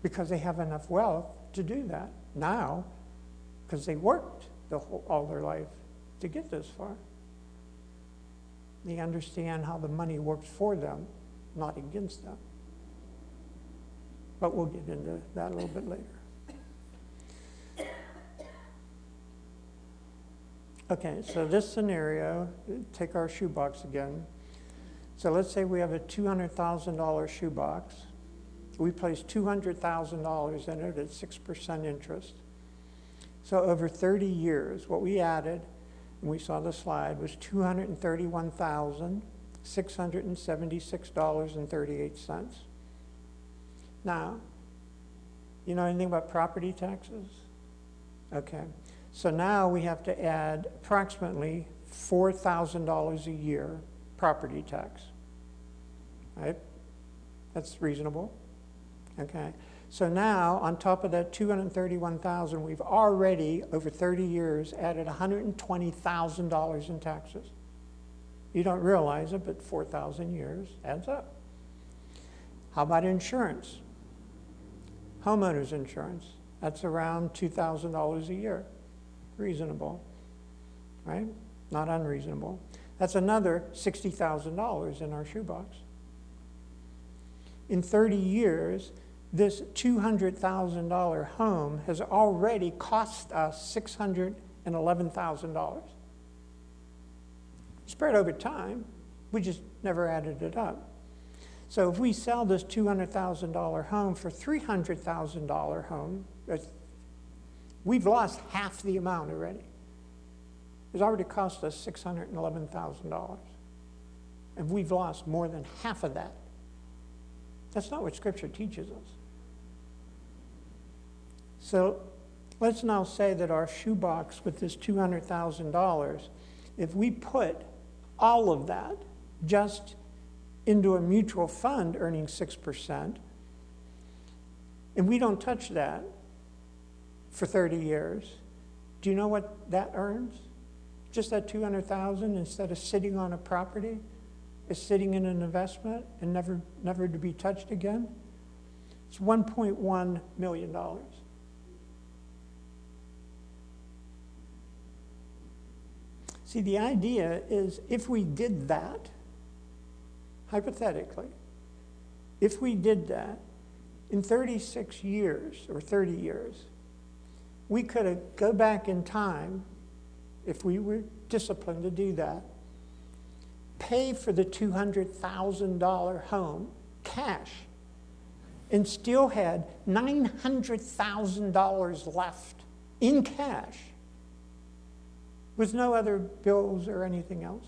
Speaker 3: Because they have enough wealth to do that now, because they worked all their life to get this far. They understand how the money works for them, not against them. But we'll get into that a little bit later. Okay, so this scenario, take our shoebox again. So let's say we have a $200,000 shoebox. We place $200,000 in it at 6% interest. So over 30 years, what we added, and we saw the slide, was $231,676.38. Now, you know anything about property taxes? Okay. So now we have to add approximately $4,000 a year property tax. Right? That's reasonable. Okay. So now, on top of that $231,000, we've already, over 30 years, added $120,000 in taxes. You don't realize it, but 4,000 years adds up. How about insurance? Homeowners insurance. That's around $2,000 a year. Reasonable, right? Not unreasonable. That's another $60,000 in our shoebox. In 30 years, this $200,000 home has already cost us $611,000. Spread over time, we just never added it up. So if we sell this $200,000 home for $300,000 home, we've lost half the amount already. It's already cost us $611,000. And we've lost more than half of that. That's not what Scripture teaches us. So let's now say that our shoebox with this $200,000, if we put all of that just into a mutual fund earning 6%, and we don't touch that for 30 years, do you know what that earns? Just that $200,000, instead of sitting on a property, is sitting in an investment and never to be touched again? It's $1.1 million. See, the idea is if we did that, hypothetically, if we did that, in 36 years or 30 years, we could go back in time, if we were disciplined to do that, pay for the $200,000 home cash, and still had $900,000 left in cash with no other bills or anything else.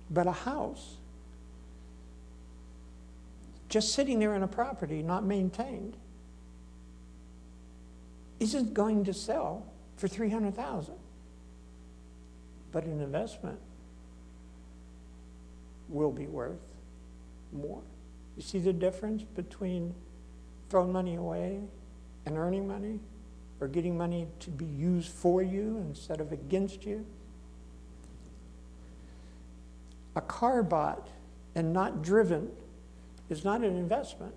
Speaker 3: But a house just sitting there in a property not maintained isn't going to sell for $300,000. But an investment will be worth more. You see the difference between throwing money away and earning money, or getting money to be used for you instead of against you? A car bought and not driven is not an investment.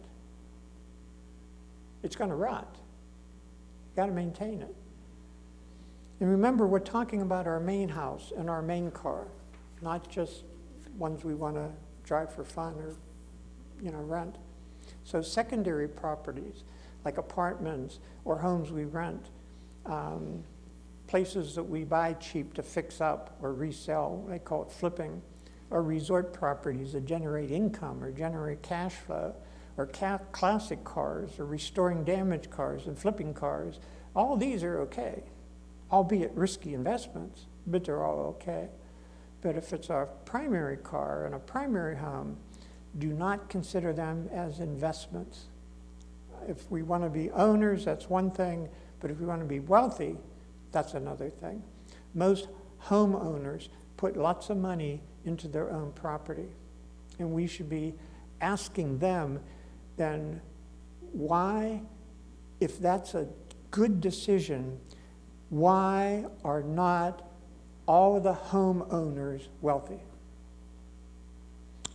Speaker 3: It's going to rot. You've got to maintain it. And remember, we're talking about our main house and our main car, not just ones we want to drive for fun or, rent. So secondary properties, like apartments or homes we rent, places that we buy cheap to fix up or resell, they call it flipping, or resort properties that generate income or generate cash flow, or classic cars, or restoring damaged cars and flipping cars. All these are okay, albeit risky investments, but they're all okay. But if it's our primary car and a primary home, do not consider them as investments. If we want to be owners, that's one thing, but if we want to be wealthy, that's another thing. Most homeowners put lots of money into their own property, and we should be asking them then why, if that's a good decision, why are not all the homeowners wealthy?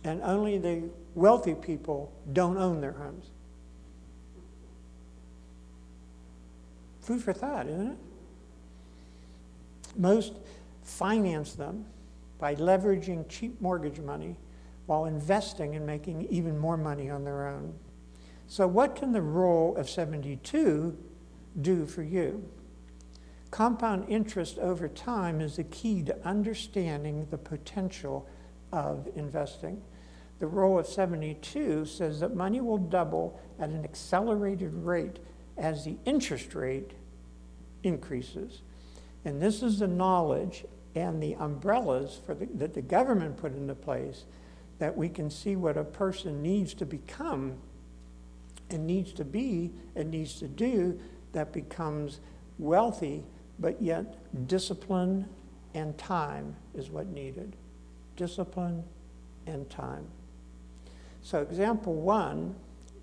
Speaker 3: And only the wealthy people don't own their homes. Food for thought, isn't it? Most finance them by leveraging cheap mortgage money while investing and making even more money on their own. So what can the role of 72 do for you? Compound interest over time is the key to understanding the potential of investing. The role of 72 says that money will double at an accelerated rate as the interest rate increases. And this is the knowledge and the umbrellas that the government put into place, that we can see what a person needs to become and needs to be and needs to do that becomes wealthy, but yet discipline and time is what needed. Discipline and time. So example 1,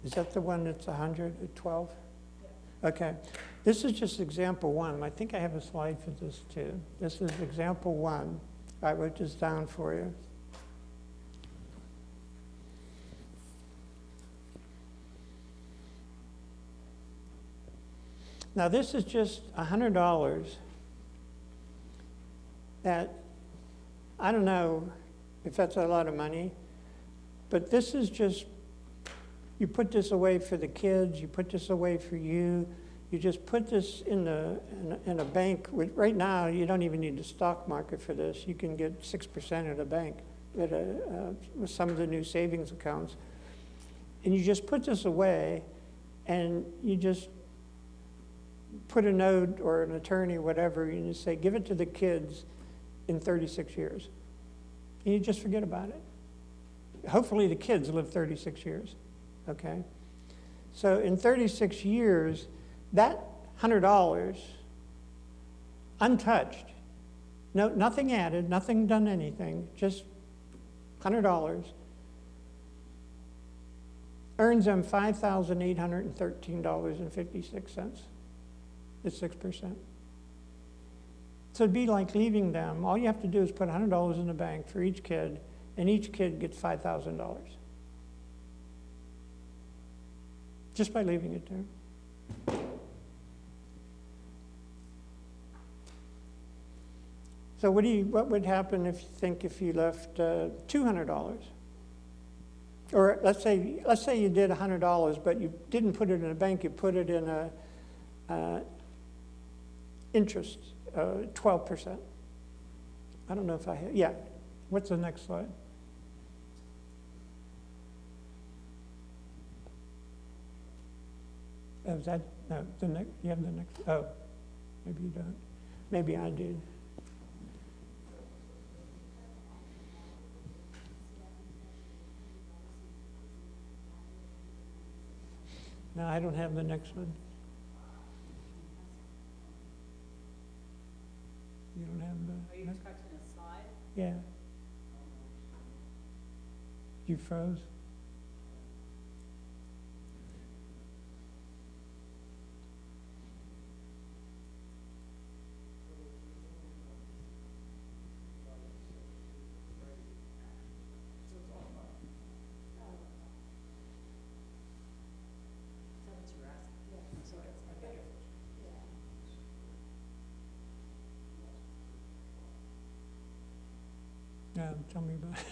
Speaker 3: is that the one that's 112? Okay. This is just example 1. I think I have a slide for this too. This is example 1. I wrote this down for you. Now this is just $100 that, I don't know if that's a lot of money, but this is just, you put this away for the kids, you put this away for you, you just put this in a bank. Right now, you don't even need the stock market for this. You can get 6% at a bank with some of the new savings accounts. And you just put this away, and you just put a note or an attorney, whatever, and you say, give it to the kids in 36 years. And you just forget about it. Hopefully the kids live 36 years, okay? So in 36 years, that $100, untouched, no, nothing added, nothing done anything, just $100, earns them $5,813.56. It's 6%. So it'd be like leaving them. All you have to do is put $100 in the bank for each kid, and each kid gets $5,000. Just by leaving it there. So what would happen if you left $200? Or let's say you did $100, but you didn't put it in a bank, you put it in a interest, 12%. I don't know if I have, yeah. What's the next slide? Is that, no, the next, you have the next, oh, maybe you don't. Maybe I did. No, I don't have the next one. don't have
Speaker 1: Are you
Speaker 3: the,
Speaker 1: expecting a slide?
Speaker 3: yeah. You froze? Yeah, tell me about it.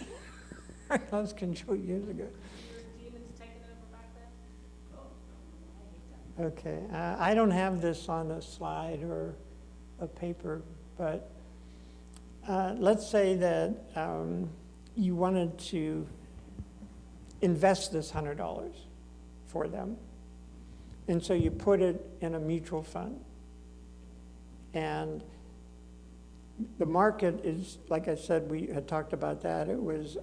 Speaker 3: I lost control years ago.
Speaker 1: Your demons taking over back then?
Speaker 3: Okay, I don't have this on a slide or a paper, but let's say that you wanted to invest this $100 for them. And so you put it in a mutual fund. And the market is, like I said, we had talked about that. It was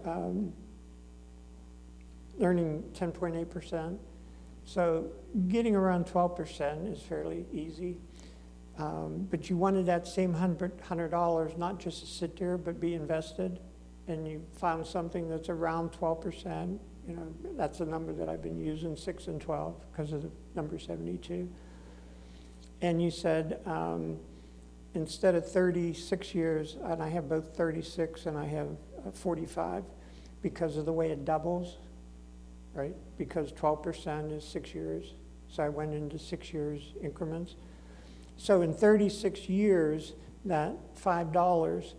Speaker 3: earning 10.8%. So getting around 12% is fairly easy. But you wanted that same $100 not just to sit there, but be invested. And you found something that's around 12%. You know, that's the number that I've been using, 6 and 12, because of the number 72. And you said, instead of 36 years, and I have both 36 and I have 45, because of the way it doubles, right? Because 12% is 6 years. So I went into 6 years increments. So in 36 years, that $5,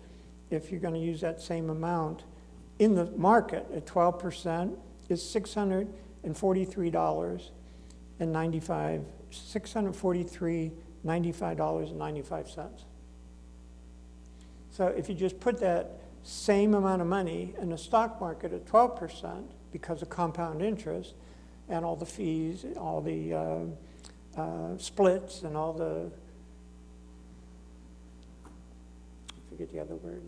Speaker 3: if you're going to use that same amount, in the market at 12% is $643.95. So if you just put that same amount of money in the stock market at 12% because of compound interest and all the fees, all the splits and all the, I forget the other word,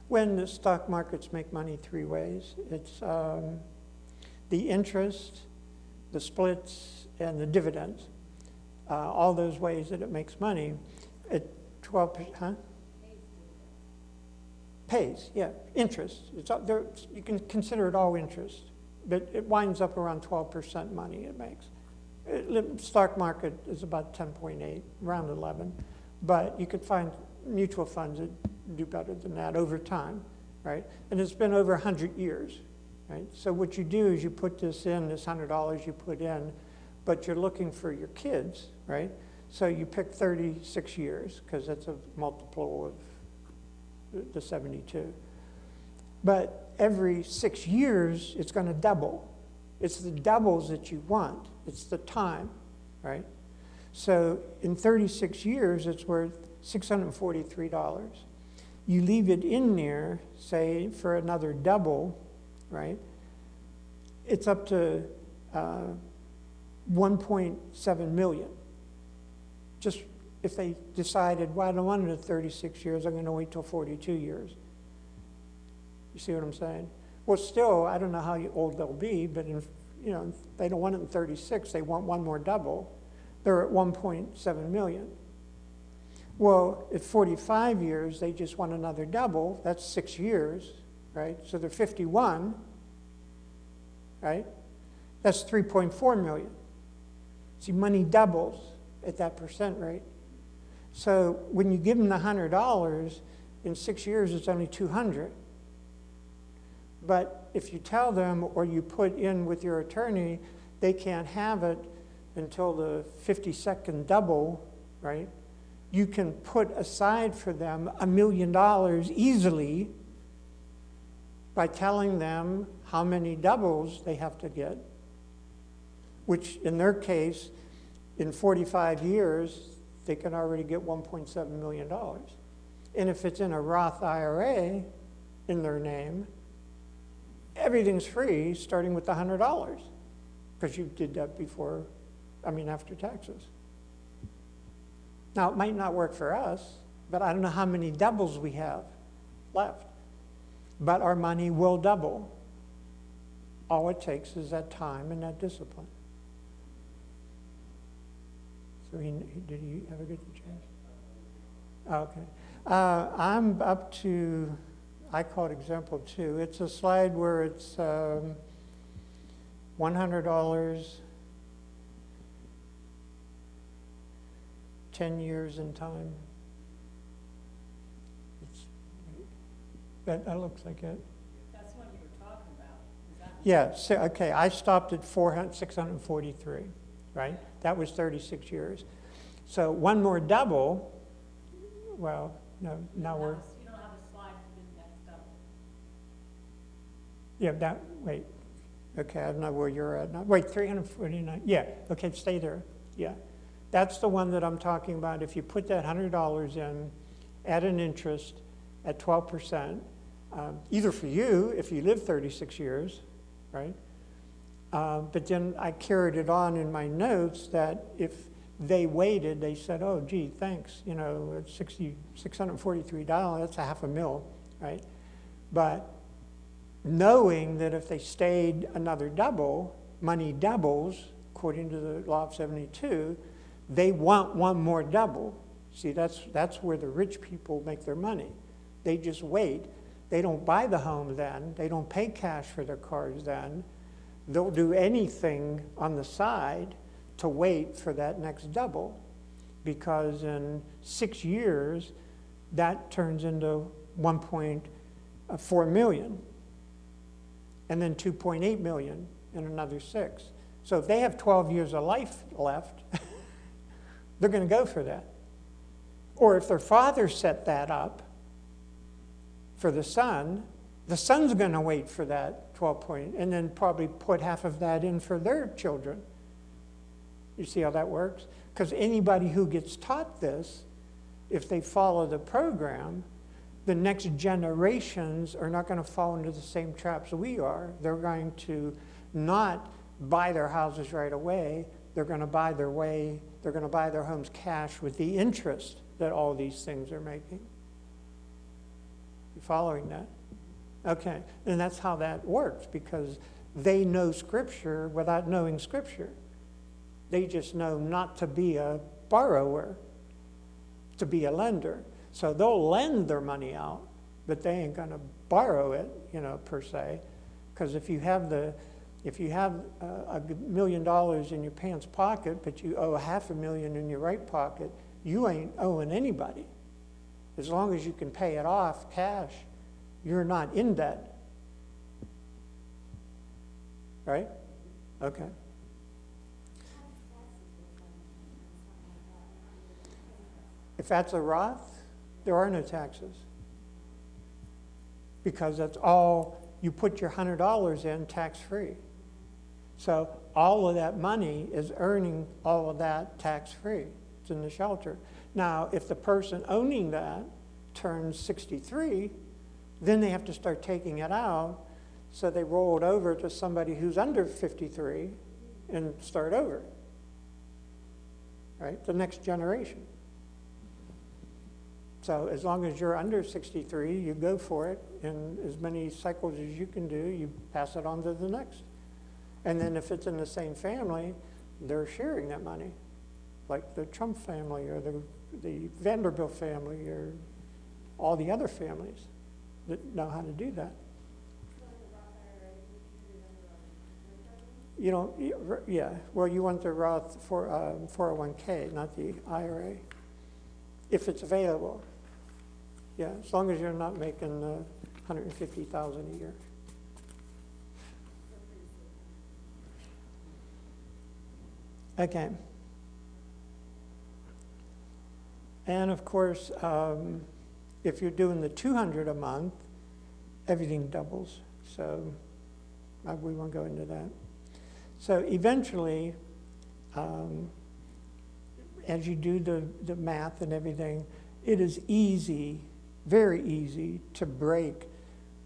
Speaker 3: when the stock markets make money 3 ways. It's the interest, the splits, and the dividends. All those ways that it makes money. At 12%, huh? Pays, yeah, interest. It's there, you can consider it all interest, but it winds up around 12% money it makes. The stock market is about 10.8, around 11, but you could find mutual funds that do better than that over time, right? And it's been over 100 years, right? So what you do is you put this in, this $100 you put in, but you're looking for your kids, right? So you pick 36 years, because that's a multiple of the 72. But every 6 years, it's going to double. It's the doubles that you want. It's the time, right? So in 36 years, it's worth $643. You leave it in there, say, for another double, right? It's up to 1.7 million. Just if they decided, well, I don't want it at 36 years, I'm going to wait till 42 years. You see what I'm saying? Well, still, I don't know how old they'll be, but if they don't want it in 36, they want one more double. They're at 1.7 million. Well, at 45 years, they just want another double. That's 6 years, right? So they're 51, right? That's 3.4 million. See, money doubles at that percent rate. So when you give them the $100, in 6 years, it's only 200. But if you tell them or you put in with your attorney, they can't have it until the 52nd double, right? You can put aside for them $1 million easily by telling them how many doubles they have to get, which in their case, in 45 years, they can already get $1.7 million. And if it's in a Roth IRA in their name, everything's free starting with the $100 because you did that before, after taxes. Now, it might not work for us, but I don't know how many doubles we have left. But our money will double. All it takes is that time and that discipline. So did he ever get the change? Okay. I'm up to, I call it example 2. It's a slide where it's $100, 10 years in time. That looks like it.
Speaker 1: That's what you were talking about. Is that
Speaker 3: Yeah, so, okay, I stopped at 643, right? That was 36 years. So one more double, well, no, now we're,
Speaker 1: you don't have a slide for the next double.
Speaker 3: yeah, wait, okay, I don't know where you're at now. Wait, 349, yeah, okay, stay there, yeah. That's the one that I'm talking about. If you put that $100 in at an interest at 12%, either for you, if you live 36 years, right? But then I carried it on in my notes that if they waited, they said, oh, gee, thanks, you know, it's $643, that's $500,000, right? But knowing that if they stayed another double, money doubles, according to the law of 72, they want one more double. See, that's where the rich people make their money. They just wait. They don't buy the home then. They don't pay cash for their cars then. They'll do anything on the side to wait for that next double, because in 6 years, that turns into 1.4 million, and then 2.8 million in another 6. So if they have 12 years of life left, they're going to go for that. Or if their father set that up for the son's going to wait for that 12 point, and then probably put half of that in for their children. You see how that works? Because anybody who gets taught this, if they follow the program, the next generations are not going to fall into the same traps we are. They're going to not buy their houses right away. They're going to buy their homes cash with the interest that all these things are making. You following that? Okay, and that's how that works, because they know Scripture without knowing Scripture. They just know not to be a borrower, to be a lender. So they'll lend their money out, but they ain't going to borrow it, you know, per se. Because if you have $1 million in your pants pocket, but you owe $500,000 in your right pocket, you ain't owing anybody. As long as you can pay it off cash, you're not in debt. Right? Okay. If that's a Roth, there are no taxes. Because that's all, you put your $100 in tax-free. So all of that money is earning all of that tax-free. It's in the shelter. Now, if the person owning that turns 63, then they have to start taking it out. So they roll it over to somebody who's under 53 and start over. Right? The next generation. So as long as you're under 63, you go for it. And as many cycles as you can do, you pass it on to the next. And then if it's in the same family, they're sharing that money. Like the Trump family or the Vanderbilt family or all the other families that know how to do that. You don't, yeah, well, you want the Roth 401k, not the IRA, if it's available. Yeah, as long as you're not making $150,000 a year. Okay. And of course, if you're doing the $200 a month, everything doubles. So we won't go into that. So eventually, as you do the math and everything, it is easy, very easy, to break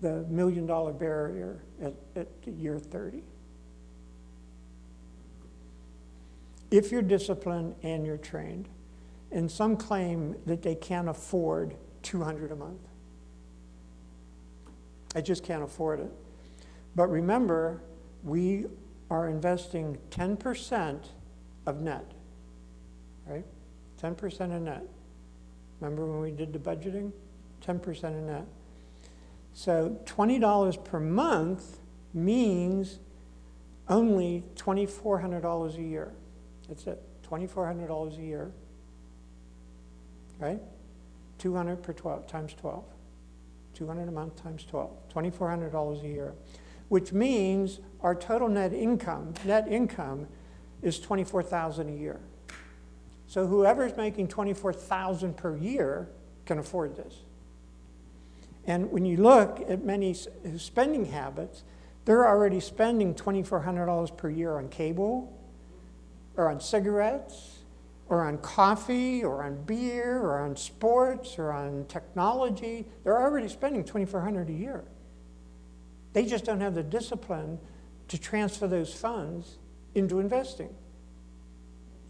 Speaker 3: the $1 million barrier at year 30. If you're disciplined and you're trained. And some claim that they can't afford $200 a month. I just can't afford it. But remember, we are investing 10% of net. right? 10% of net. Remember when we did the budgeting? 10% of net. So $20 per month means only $2,400 a year. That's it, $2,400 a year, right? 200 per 12, times 12. 200 a month times 12, $2,400 a year, which means our total net income is $24,000 a year. So whoever's making $24,000 per year can afford this. And when you look at many spending habits, they're already spending $2,400 per year on cable, or on cigarettes, or on coffee, or on beer, or on sports, or on technology. They're already spending $2,400 a year. They just don't have the discipline to transfer those funds into investing,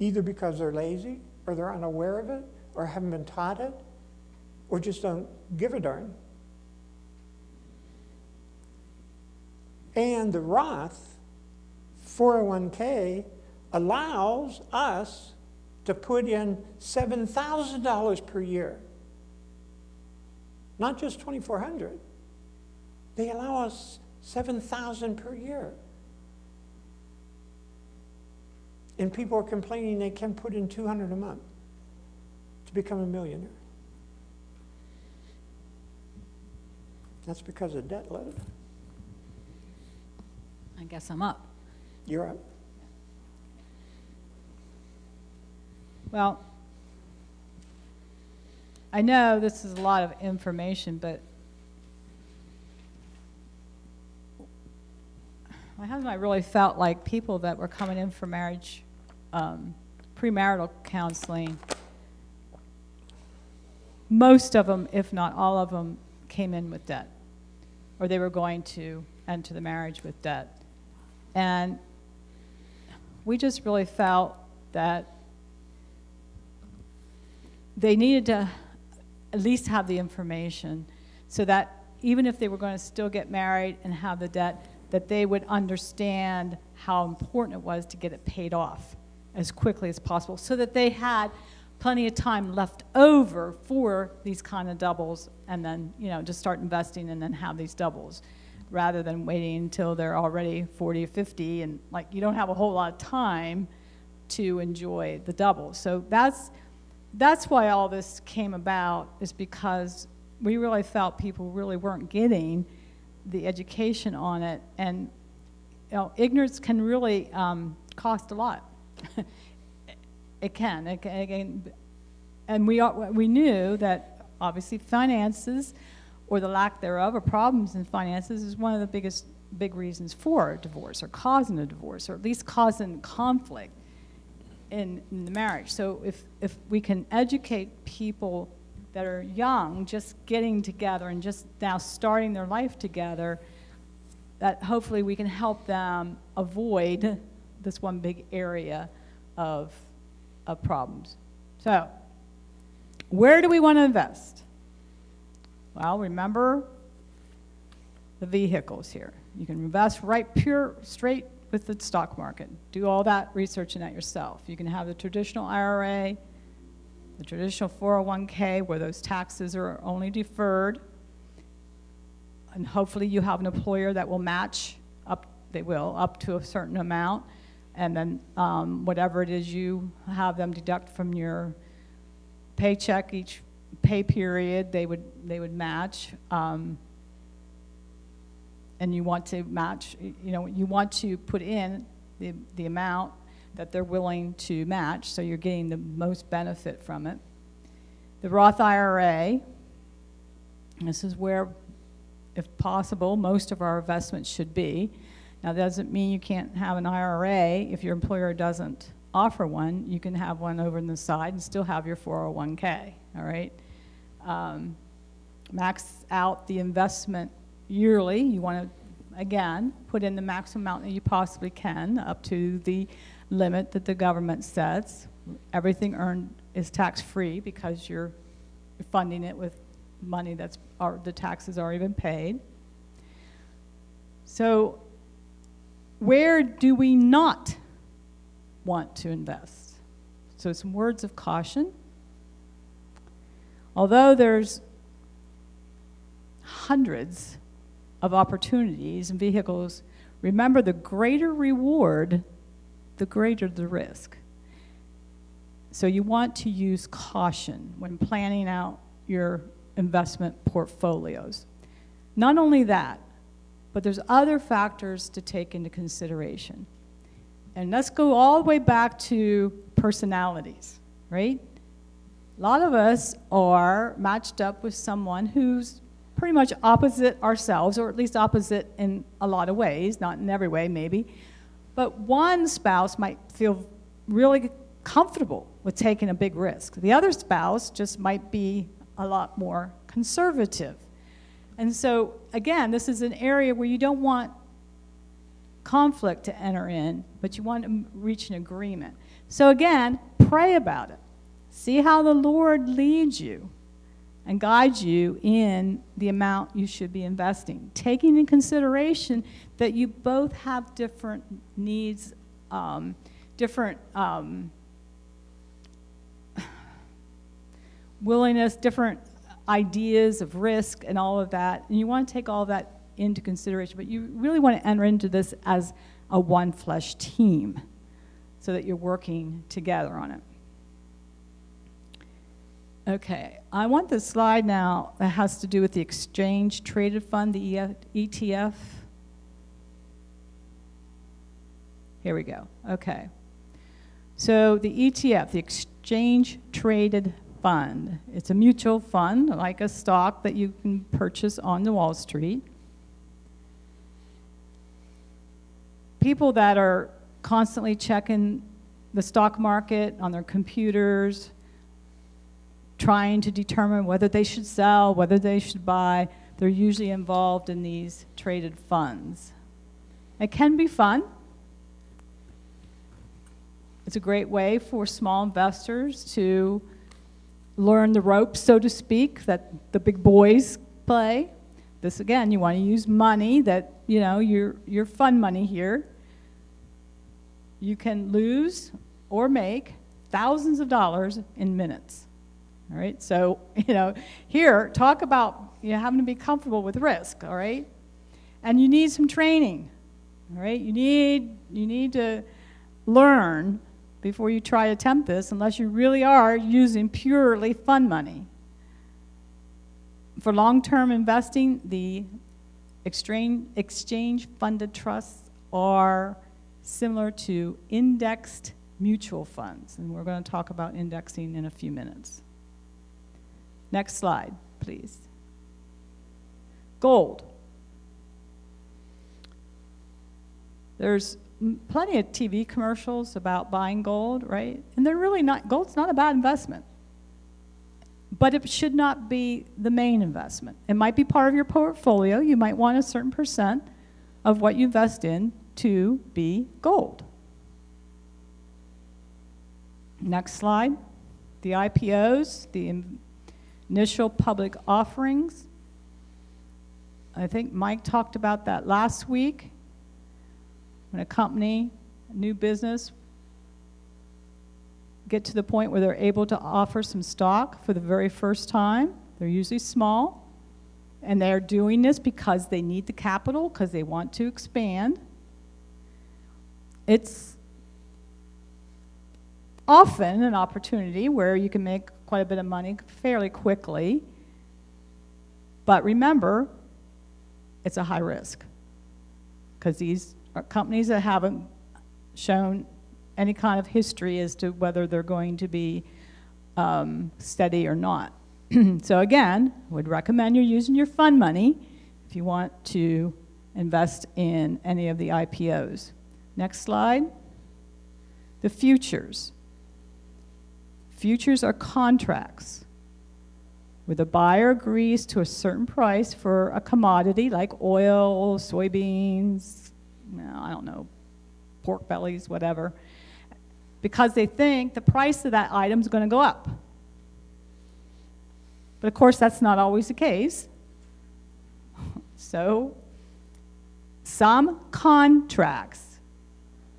Speaker 3: either because they're lazy, or they're unaware of it, or haven't been taught it, or just don't give a darn. And the Roth 401k allows us to put in $7,000 per year. Not just $2,400. They allow us $7,000 per year. And people are complaining they can put in $200 a month to become a millionaire. That's because of debt load.
Speaker 1: I guess I'm up.
Speaker 3: You're up.
Speaker 1: Well, I know this is a lot of information, but my husband and I really felt like people that were coming in for marriage, premarital counseling, most of them, if not all of them, came in with debt, or they were going to enter the marriage with debt. And we just really felt that they needed to at least have the information so that even if they were going to still get married and have the debt, that they would understand how important it was to get it paid off as quickly as possible so that they had plenty of time left over for these kind of doubles, and then, you know, just start investing and then have these doubles rather than waiting until they're already 40 or 50 and like you don't have a whole lot of time to enjoy the doubles. So that's why all this came about, is because we really felt people really weren't getting the education on it, and you know, ignorance can really cost a lot. It can, and we knew that obviously finances, or the lack thereof, or problems in finances, is one of the big reasons for a divorce, or causing a divorce, or at least causing conflict in the marriage. So if we can educate people that are young, just getting together and just now starting their life together, that hopefully we can help them avoid this one big area of problems. So, where do we want to invest? Well, remember the vehicles here. You can invest straight with the stock market. Do all that research in that yourself. You can have the traditional IRA, the traditional 401k, where those taxes are only deferred, and hopefully you have an employer that will match up. They will up to a certain amount, and then whatever it is you have them deduct from your paycheck each pay period, they would match. And you want to match, you know, you want to put in the amount that they're willing to match, so you're getting the most benefit from it. The Roth IRA, this is where, if possible, most of our investments should be. Now, that doesn't mean you can't have an IRA if your employer doesn't offer one. You can have one over on the side and still have your 401k, all right? Max out the investment yearly. You want to, again, put in the maximum amount that you possibly can up to the limit that the government sets. Everything earned is tax-free because you're funding it with money that's the taxes already been paid. So where do we not want to invest? So some words of caution. Although there's hundreds of opportunities and vehicles, remember the greater reward, the greater the risk. So you want to use caution when planning out your investment portfolios. Not only that, but there's other factors to take into consideration. And let's go all the way back to personalities, right? A lot of us are matched up with someone who's pretty much opposite ourselves, or at least opposite in a lot of ways, not in every way maybe. But one spouse might feel really comfortable with taking a big risk. The other spouse just might be a lot more conservative. And so, again, this is an area where you don't want conflict to enter in, but you want to reach an agreement. So again, pray about it. See how the Lord leads you and guides you in the amount you should be investing, taking in consideration that you both have different needs, different willingness, different ideas of risk and all of that. And you want to take all of that into consideration, but you really want to enter into this as a one flesh team so that you're working together on it. Okay, I want this slide now that has to do with the exchange traded fund, the ETF. Here we go. Okay. So the ETF, the exchange traded fund, it's a mutual fund, like a stock that you can purchase on the Wall Street. People that are constantly checking the stock market on their computers, trying to determine whether they should sell, whether they should buy, they're usually involved in these traded funds. It can be fun. It's a great way for small investors to learn the ropes, so to speak, that the big boys play. This, again, you want to use money that, you know, your fun money here. You can lose or make thousands of dollars in minutes. All right, so, you know, here, talk about having to be comfortable with risk, all right? And you need some training, all right? You need to learn before you try to attempt this, unless you really are using purely fun money. For long-term investing, the exchange-funded trusts are similar to indexed mutual funds, and we're going to talk about indexing in a few minutes. Next slide, please. Gold. There's plenty of TV commercials about buying gold, right? And they're really not, gold's not a bad investment. But it should not be the main investment. It might be part of your portfolio. You might want a certain percent of what you invest in to be gold. Next slide. The IPOs, the initial public offerings. I think Mike talked about that last week. When a company, a new business, get to the point where they're able to offer some stock for the very first time, they're usually small, and they're doing this because they need the capital, because they want to expand. It's often an opportunity where you can make quite a bit of money fairly quickly, but remember, it's a high risk, because these are companies that haven't shown any kind of history as to whether they're going to be steady or not. So again, would recommend you're using your fund money if you want to invest in any of the IPOs. Next slide. The futures. Futures are contracts where the buyer agrees to a certain price for a commodity like oil, soybeans, I don't know, pork bellies, whatever, because they think the price of that item is going to go up. But of course, that's not always the case. So, some contracts,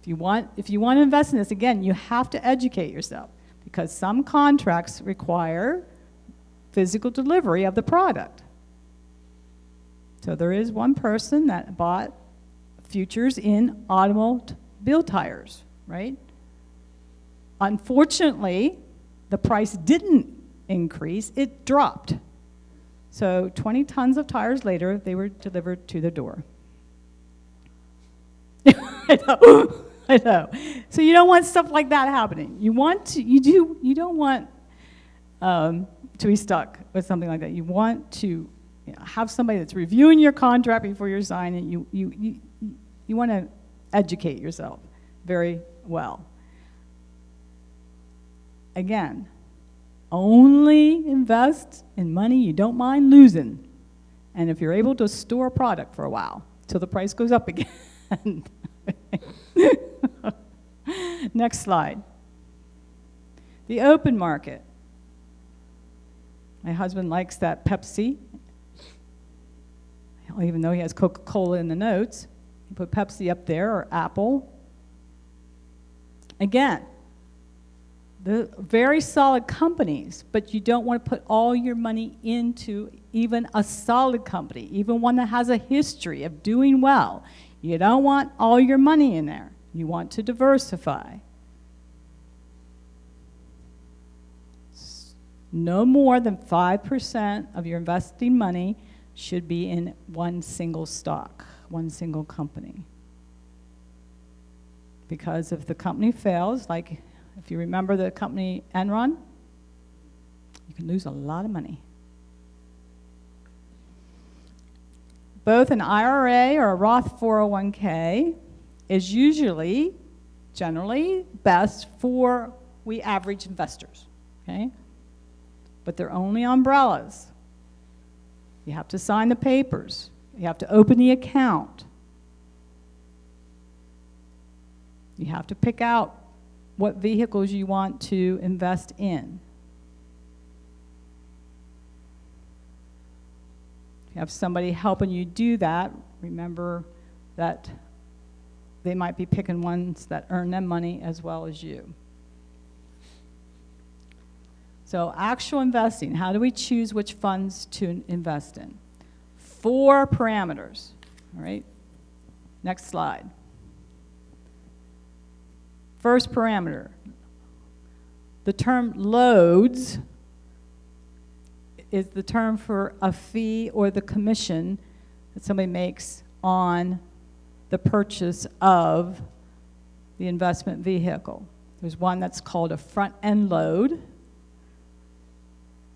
Speaker 1: if you want to invest in this, again, you have to educate yourself. because some contracts require physical delivery of the product. So there is one person that bought futures in automobile tires, right? Unfortunately, the price didn't increase, it dropped. So 20 tons of tires later, they were delivered to the door. I know. So you don't want stuff like that happening. You don't want to be stuck with something like that. You want to have somebody that's reviewing your contract before you're signing. You want to educate yourself very well. Again, only invest in money you don't mind losing. And if you're able to store a product for a while till the price goes up again. Next slide. The open market. My husband likes that Pepsi. Even though he has Coca-Cola in the notes, he put Pepsi up there, or Apple. Again, the very solid companies, but you don't want to put all your money into even a solid company, even one that has a history of doing well. You don't want all your money in there. You want to diversify. No more than 5% of your investing money should be in one single stock, one single company. Because if the company fails, like if you remember the company Enron, you can lose a lot of money. Both an IRA or a Roth 401k is generally best for we average investors, okay? But they're only umbrellas. You have to sign the papers. You have to open the account. You have to pick out what vehicles you want to invest in. If you have somebody helping you do that, remember that they might be picking ones that earn them money as well as you. So actual investing, how do we choose which funds to invest in? 4 parameters, all right? Next slide. First parameter, the term loads is the term for a fee or the commission that somebody makes on the purchase of the investment vehicle. There's one that's called a front-end load.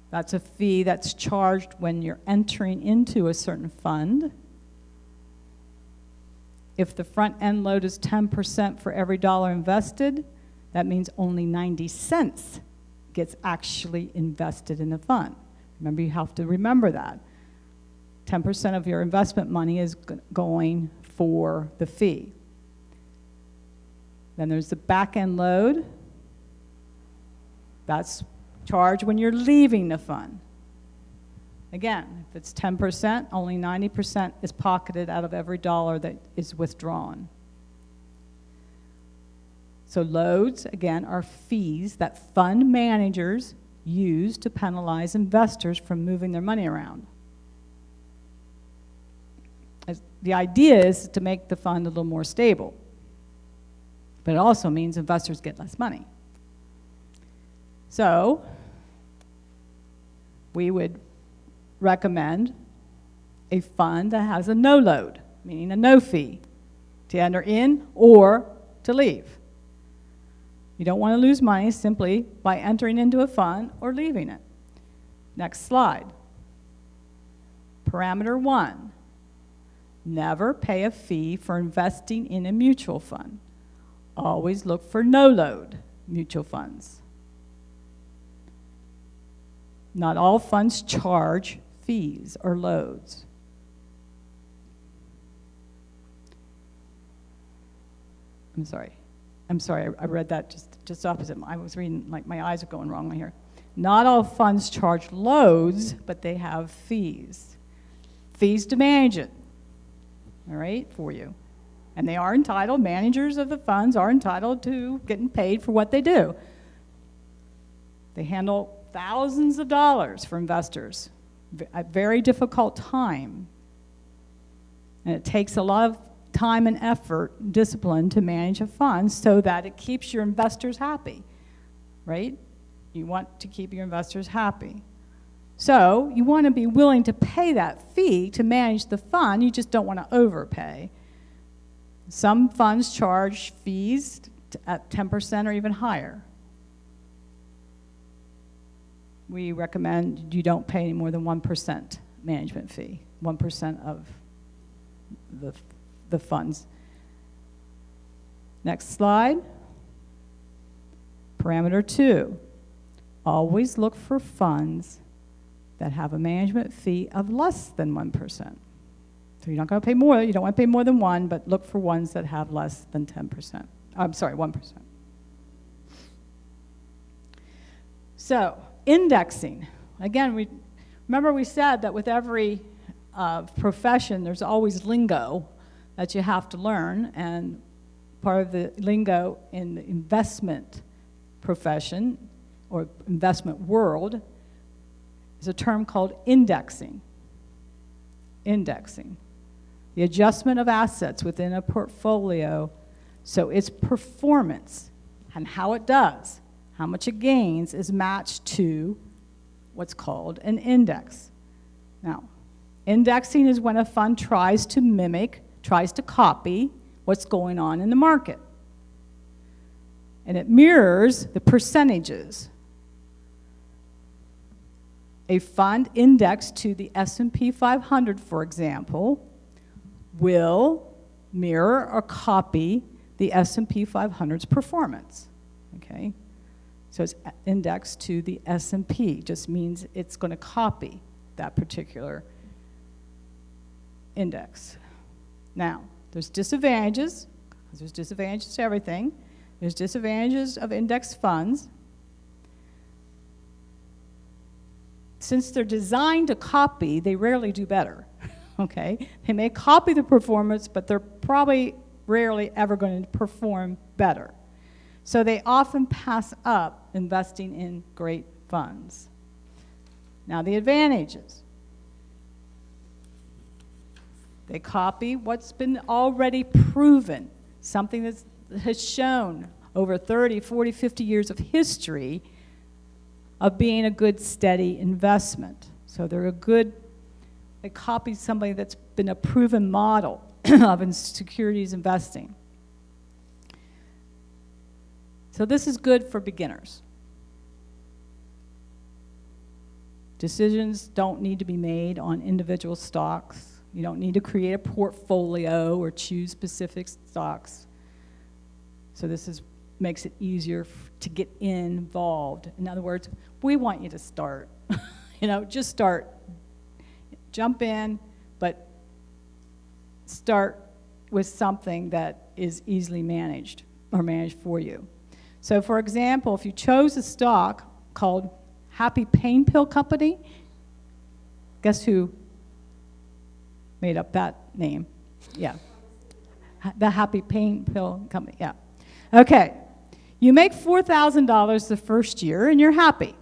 Speaker 1: That's a fee that's charged when you're entering into a certain fund. If the front-end load is 10% for every dollar invested, that means only 90 cents gets actually invested in the fund. Remember, you have to remember that. 10% of your investment money is going for the fee. Then there's the back-end load. That's charged when you're leaving the fund. Again, if it's 10%, only 90% is pocketed out of every dollar that is withdrawn. So loads, again, are fees that fund managers use to penalize investors from moving their money around. The idea is to make the fund a little more stable, but it also means investors get less money. So we would recommend a fund that has a no load, meaning a no fee, to enter in or to leave. You don't want to lose money simply by entering into a fund or leaving it. Next slide. Parameter 1, never pay a fee for investing in a mutual fund. Always look for no load mutual funds. Not all funds charge fees or loads. I'm sorry, I read that just opposite. I was reading, like my eyes are going wrong here. Not all funds charge loads, but they have fees. Fees to manage it, all right, for you. And they are entitled, managers of the funds are entitled to getting paid for what they do. They handle thousands of dollars for investors, a very difficult time. And it takes a lot of time and effort, discipline to manage a fund so that it keeps your investors happy, right? You want to keep your investors happy. So you want to be willing to pay that fee to manage the fund. You just don't want to overpay. Some funds charge fees at 10% or even higher. We recommend you don't pay any more than 1% management fee, 1% of the funds. Next slide. Parameter 2, always look for funds that have a management fee of less than 1%. So you're not going to pay more, you don't want to pay more than 1, but look for ones that have less than 10%. I'm sorry, 1%. So, indexing. Again, remember we said that with every profession, there's always lingo that you have to learn, and part of the lingo in the investment profession or investment world is a term called indexing. Indexing. The adjustment of assets within a portfolio so its performance and how it does, how much it gains, is matched to what's called an index. Now, indexing is when a fund tries to mimic, tries to copy what's going on in the market. And it mirrors the percentages. A fund indexed to the S&P 500, for example, will mirror or copy the S&P 500's performance, okay? So it's indexed to the S&P, just means it's going to copy that particular index. Now, there's disadvantages, because there's disadvantages to everything. There's disadvantages of index funds. Since they're designed to copy, they rarely do better, okay? They may copy the performance, but they're probably rarely ever going to perform better. So they often pass up investing in great funds. Now the advantages. They copy what's been already proven, something that has shown over 30, 40, 50 years of history of being a good, steady investment. So they copy somebody that's been a proven model of securities investing. So this is good for beginners. Decisions don't need to be made on individual stocks. You don't need to create a portfolio or choose specific stocks. So this makes it easier to get involved. In other words, we want you to start. Just start. Jump in, but start with something that is easily managed or managed for you. So for example, if you chose a stock called Happy Pain Pill Company, guess who made up that name? Yeah. The Happy Pain Pill Company, yeah. Okay. You make $4,000 the first year and you're happy.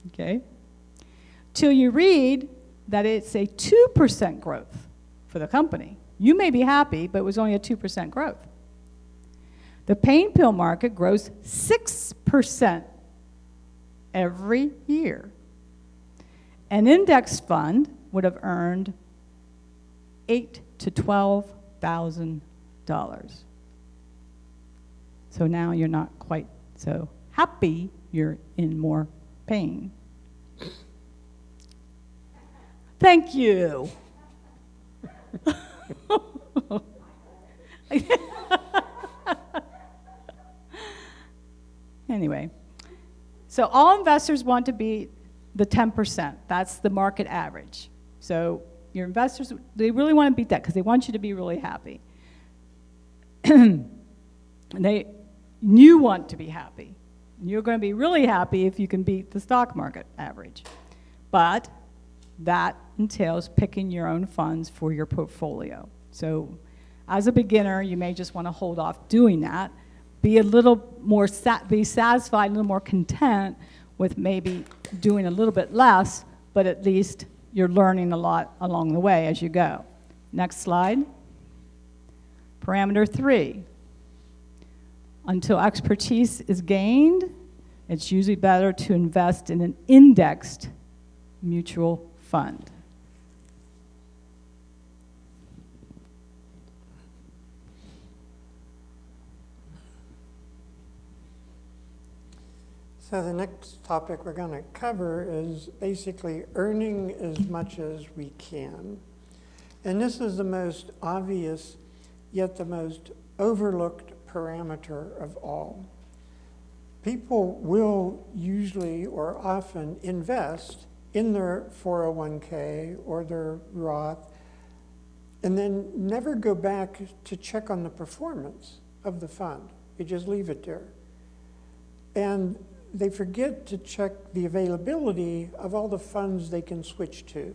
Speaker 1: Okay? Till you read that it's a 2% growth for the company. You may be happy, but it was only a 2% growth. The pain pill market grows 6% every year. An index fund would have earned $8,000 to $12,000. So now you're not quite so happy, you're in more pain. Thank you. Anyway, so all investors want to be the 10%. That's the market average. So your investors, they really want to beat that because they want you to be really happy. You want to be happy. You're going to be really happy if you can beat the stock market average. But that entails picking your own funds for your portfolio. So as a beginner, you may just want to hold off doing that. be a little more, be satisfied, a little more content with maybe doing a little bit less, but at least you're learning a lot along the way as you go. Next slide. Parameter 3. Until expertise is gained, it's usually better to invest in an indexed mutual fund.
Speaker 3: So the next topic we're going to cover is basically earning as much as we can. And this is the most obvious, yet the most overlooked parameter of all. People will usually or often invest in their 401k or their Roth and then never go back to check on the performance of the fund. You just leave it there. And they forget to check the availability of all the funds they can switch to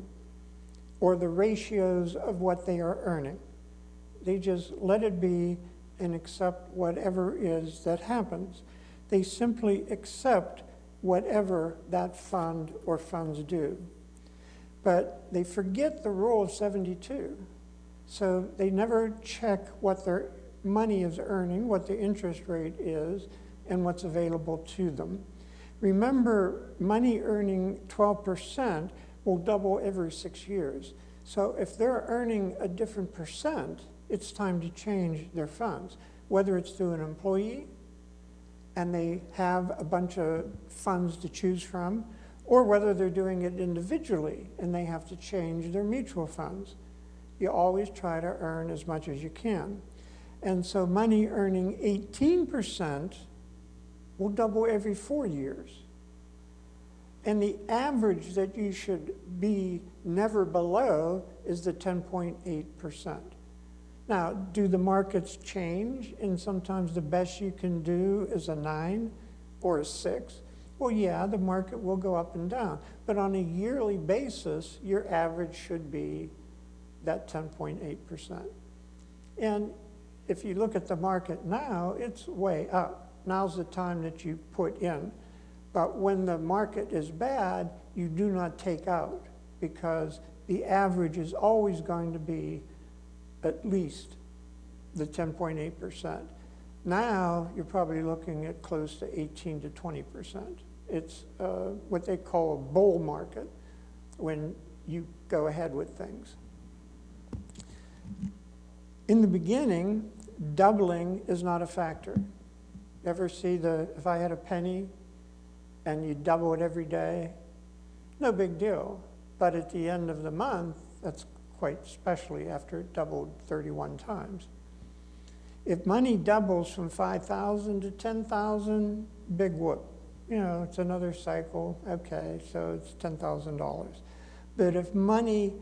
Speaker 3: or the ratios of what they are earning. They just let it be and accept whatever is that happens. They simply accept whatever that fund or funds do. But they forget the rule of 72. So they never check what their money is earning, what the interest rate is, and what's available to them. Remember, money earning 12% will double every 6 years. So if they're earning a different percent, it's time to change their funds, whether it's through an employee and they have a bunch of funds to choose from, or whether they're doing it individually and they have to change their mutual funds. You always try to earn as much as you can. And so money earning 18% will double every 4 years. And the average that you should be never below is the 10.8%. Now, do the markets change? And sometimes the best you can do is a 9 or a 6. Well, yeah, the market will go up and down. But on a yearly basis, your average should be that 10.8%. And if you look at the market now, it's way up. Now's the time that you put in. But when the market is bad, you do not take out because the average is always going to be at least the 10.8%. Now, you're probably looking at close to 18 to 20%. It's what they call a bull market when you go ahead with things. In the beginning, doubling is not a factor. Ever see if I had a penny and you double it every day? No big deal. But at the end of the month, that's quite especially after it doubled 31 times. If money doubles from 5,000 to 10,000, big whoop. You know, it's another cycle. Okay, so it's $10,000. But if money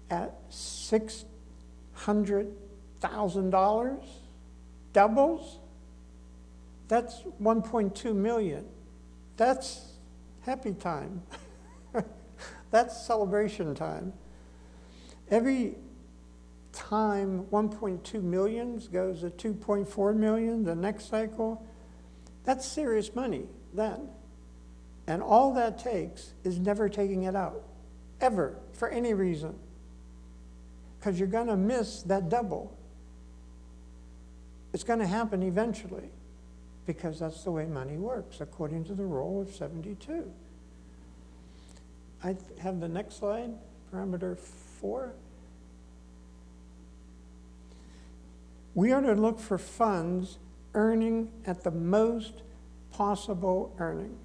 Speaker 3: at $600,000 doubles, that's 1.2 million. That's happy time. That's celebration time. Every time 1.2 million goes to 2.4 million, the next cycle, that's serious money then. And all that takes is never taking it out, ever, for any reason. Because you're going to miss that double. It's going to happen eventually, because that's the way money works, according to the rule of 72. I have the next slide, parameter 4. We are to look for funds earning at the most possible earning.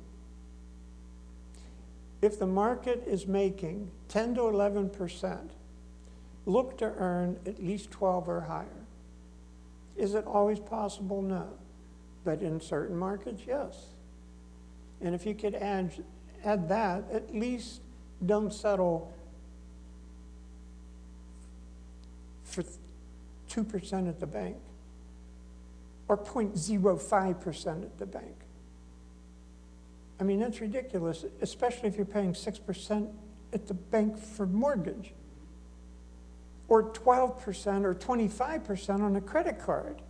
Speaker 3: If the market is making 10 to 11%, look to earn at least 12 or higher. Is it always possible? No. But in certain markets, yes. And if you could add that, at least don't settle for 2% at the bank or 0.05% at the bank. I mean, that's ridiculous, especially if you're paying 6% at the bank for mortgage or 12% or 25% on a credit card.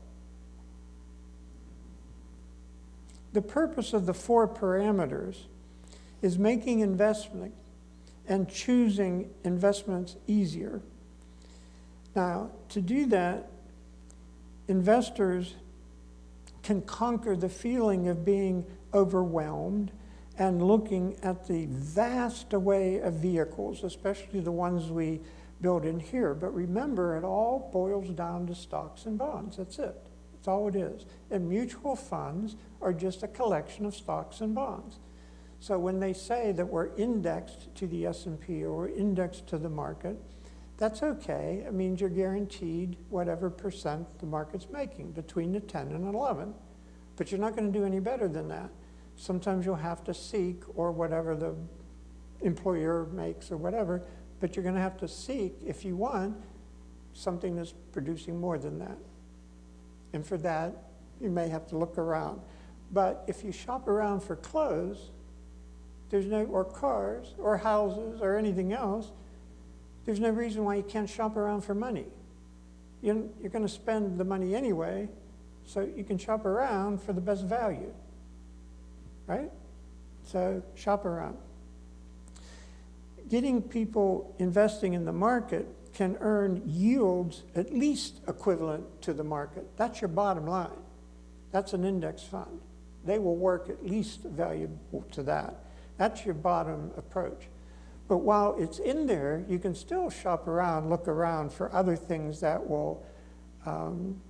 Speaker 3: The purpose of the 4 parameters is making investment and choosing investments easier. Now, to do that, investors can conquer the feeling of being overwhelmed and looking at the vast array of vehicles, especially the ones we build in here. But remember, it all boils down to stocks and bonds. That's it. That's all it is. And mutual funds are just a collection of stocks and bonds. So when they say that we're indexed to the S&P or we're indexed to the market, that's okay. It means you're guaranteed whatever percent the market's making, between the 10 and 11. But you're not going to do any better than that. Sometimes you'll have to seek, or whatever the employer makes or whatever, but you're going to have to seek, if you want, something that's producing more than that. And for that, you may have to look around. But if you shop around for clothes, there's no, or cars, or houses, or anything else, there's no reason why you can't shop around for money. You're going to spend the money anyway, so you can shop around for the best value, right? So shop around. Getting people investing in the market can earn yields at least equivalent to the market. That's your bottom line. That's an index fund. They will work at least valuable to that. That's your bottom approach. But while it's in there, you can still shop around, look around for other things that will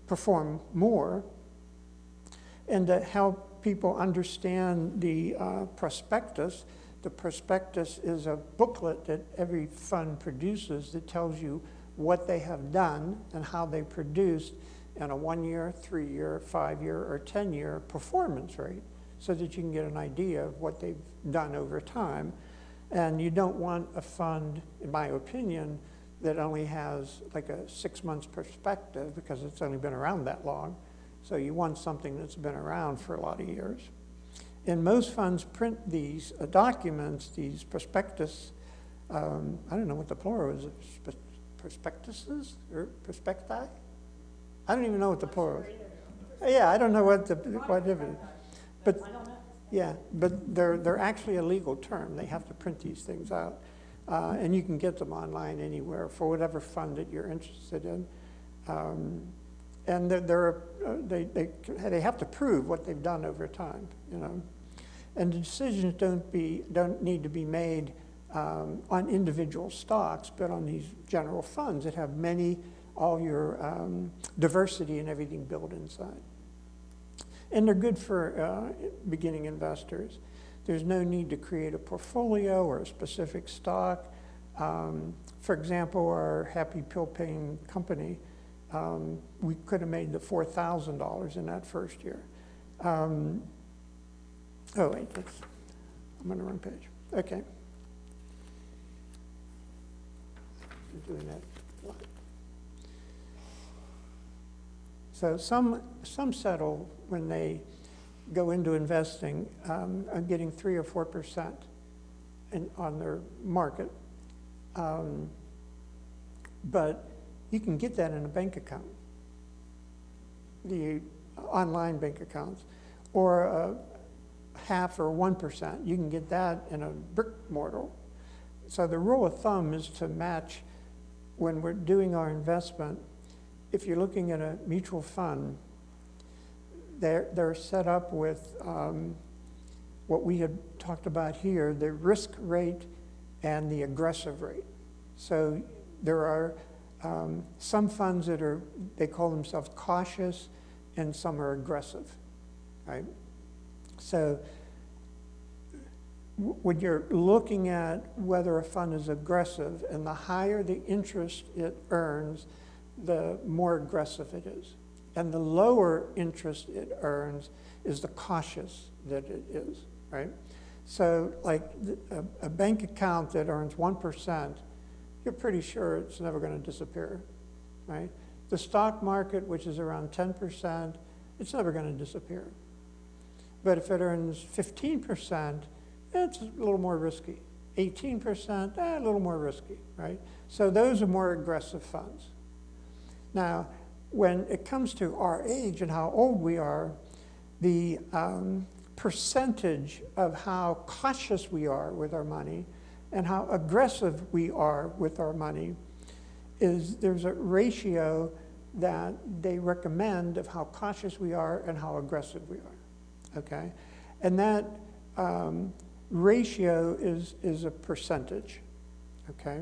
Speaker 3: perform more, and to help people understand the prospectus. The prospectus is a booklet that every fund produces that tells you what they have done and how they produced in a 1-year, 3-year, 5-year, or 10-year performance rate, so that you can get an idea of what they've done over time. And you don't want a fund, in my opinion, that only has like a 6 months perspective, because it's only been around that long. So you want something that's been around for a lot of years. And most funds print these documents, these prospectus, I don't know what the plural is, prospectuses or prospecti? I don't even know what the plural is. Yeah, I don't know what it is. But yeah, but they're actually a legal term. They have to print these things out. And you can get them online anywhere for whatever fund that you're interested in. And they have to prove what they've done over time, you know. And the decisions don't need to be made on individual stocks, but on these general funds that have all your diversity and everything built inside. And they're good for beginning investors. There's no need to create a portfolio or a specific stock. For example, our Happy Pill Paying company, we could have made the $4,000 in that first year. Oh wait, I'm on the wrong page. Okay. I'm doing that. So some settle when they go into investing are getting 3 or 4% on their market, but you can get that in a bank account, the online bank accounts, or 0.5 or 1%. You can get that in a brick mortar. So the rule of thumb is to match when we're doing our investment. If you're looking at a mutual fund, they're set up with what we had talked about here, the risk rate and the aggressive rate. So there are some funds that they call themselves cautious, and some are aggressive, right? So when you're looking at whether a fund is aggressive, and the higher the interest it earns, the more aggressive it is. And the lower interest it earns is the cautious that it is, right? So like a bank account that earns 1%, you're pretty sure it's never going to disappear, right? The stock market, which is around 10%, it's never going to disappear. But if it earns 15%, it's a little more risky. 18%, a little more risky, right? So those are more aggressive funds. Now, when it comes to our age and how old we are, the percentage of how cautious we are with our money and how aggressive we are with our money is there's a ratio that they recommend of how cautious we are and how aggressive we are, okay? And that ratio is a percentage, okay?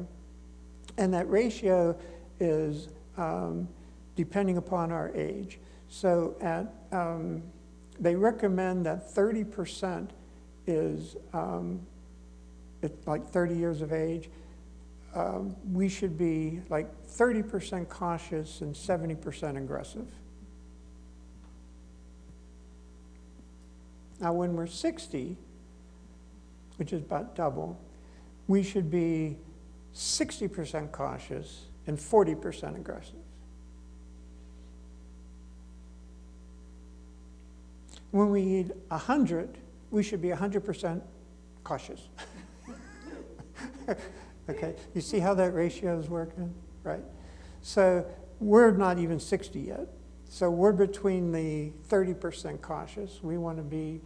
Speaker 3: And that ratio is depending upon our age. So they recommend that 30% is it's like 30 years of age. We should be like 30% cautious and 70% aggressive. Now, when we're 60, which is about double, we should be 60% cautious and 40% aggressive. When we hit 100, we should be 100% cautious. Okay, you see how that ratio is working? Right. So we're not even 60 yet. So we're between the 30% cautious. We want to be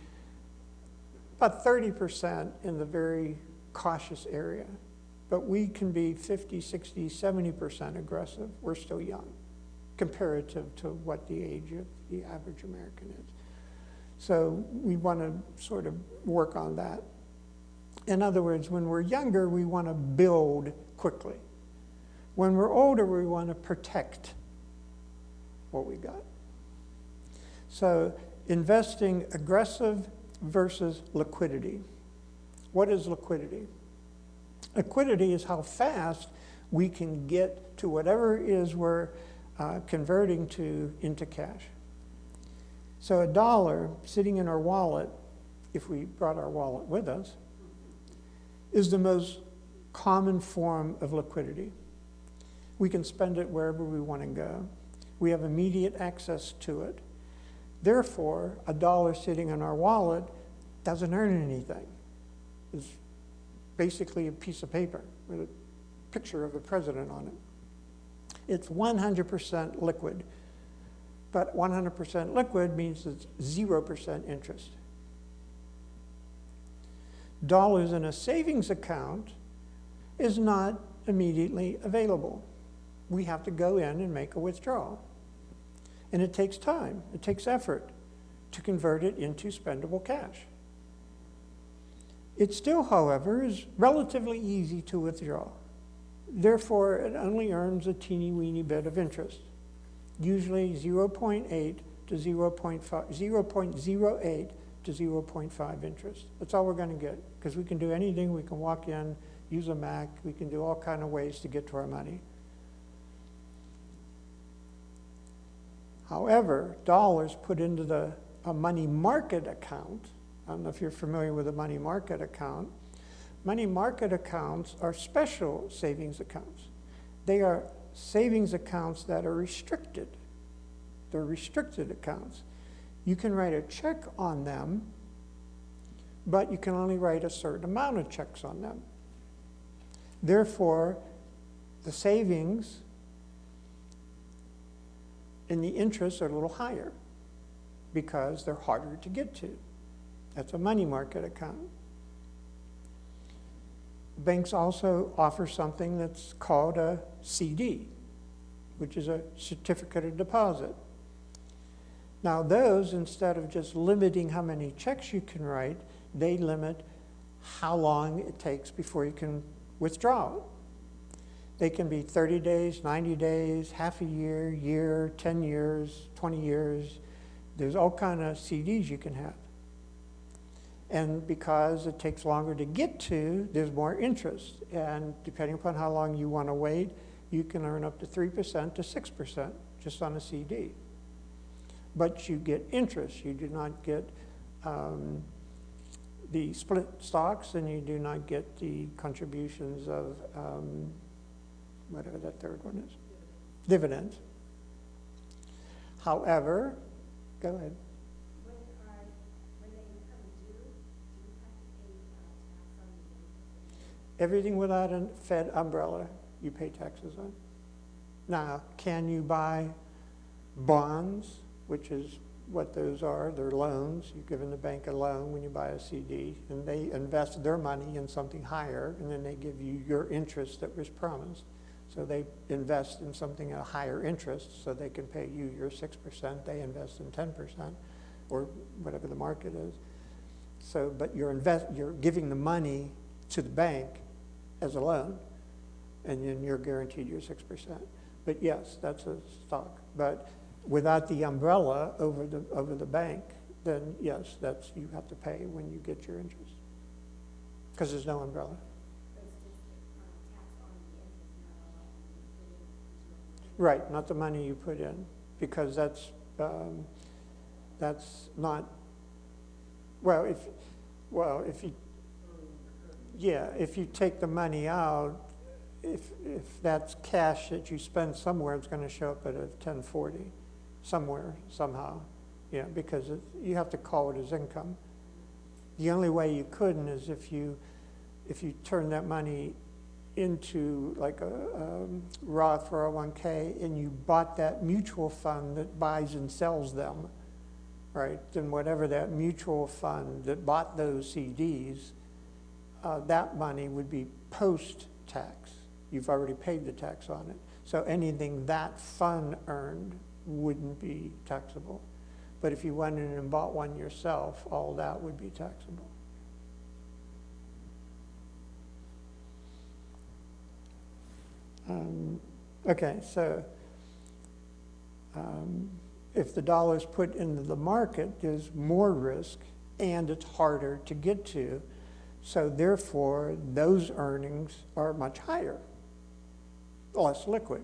Speaker 3: about 30% in the very cautious area. But we can be 50, 60, 70% aggressive. We're still young comparative to what the age of the average American is. So we want to sort of work on that. In other words, when we're younger, we want to build quickly. When we're older, we want to protect what we got. So investing aggressive versus liquidity. What is liquidity? Liquidity is how fast we can get to whatever it is we're converting into cash. So $1 sitting in our wallet, if we brought our wallet with us, is the most common form of liquidity. We can spend it wherever we want to go. We have immediate access to it. Therefore, $1 sitting in our wallet doesn't earn anything. It's basically a piece of paper with a picture of the president on it. It's 100% liquid. But 100% liquid means it's 0% interest. Dollars in a savings account is not immediately available. We have to go in and make a withdrawal. And it takes time, it takes effort to convert it into spendable cash. It still, however, is relatively easy to withdraw. Therefore, it only earns a teeny-weeny bit of interest, usually 0.8 to 0.08 to 0.5 interest. That's all we're going to get, because we can do anything. We can walk in, use a Mac, we can do all kinds of ways to get to our money. However, dollars put into a money market account, I don't know if you're familiar with a money market account. Money market accounts are special savings accounts. They are savings accounts that are restricted. They're restricted accounts. You can write a check on them, but you can only write a certain amount of checks on them. Therefore, the savings and the interest are a little higher because they're harder to get to. That's a money market account. Banks also offer something that's called a CD, which is a certificate of deposit. Now those, instead of just limiting how many checks you can write, they limit how long it takes before you can withdraw. They can be 30 days, 90 days, half a year, 10 years, 20 years. There's all kinds of CDs you can have. And because it takes longer to get to, there's more interest. And depending upon how long you want to wait, you can earn up to 3% to 6% just on a CD. But you get interest. You do not get the split stocks, and you do not get the contributions of whatever that third one is, dividends. However, go ahead.
Speaker 4: When they become due, do you have to pay tax on the
Speaker 3: Everything without a Fed umbrella, you pay taxes on. Now, can you buy bonds, which is what those are. They're loans. You're giving the bank a loan when you buy a CD, and they invest their money in something higher, and then they give you your interest that was promised. So they invest in something at a higher interest, so they can pay you your 6%. They invest in 10%, or whatever the market is. So, but you're giving the money to the bank as a loan, and then you're guaranteed your 6%. But yes, that's a stock. But without the umbrella over the bank, then yes, that's, you have to pay when you get your interest, because there's no umbrella.
Speaker 4: But it's just tax on the interest, not on what you put in.
Speaker 3: Right, not the money you put in, because that's not, if you take the money out, if that's cash that you spend somewhere, it's going to show up at a 1040 somewhere, somehow, because you have to call it as income. The only way you couldn't is if you turn that money into like a Roth 401k and you bought that mutual fund that buys and sells them, right? Then whatever that mutual fund that bought those CDs, that money would be post-tax. You've already paid the tax on it. So anything that fund earned wouldn't be taxable. But if you went in and bought one yourself, all that would be taxable. Okay, so if the dollar is put into the market, there's more risk and it's harder to get to. So therefore, those earnings are much higher, less liquid.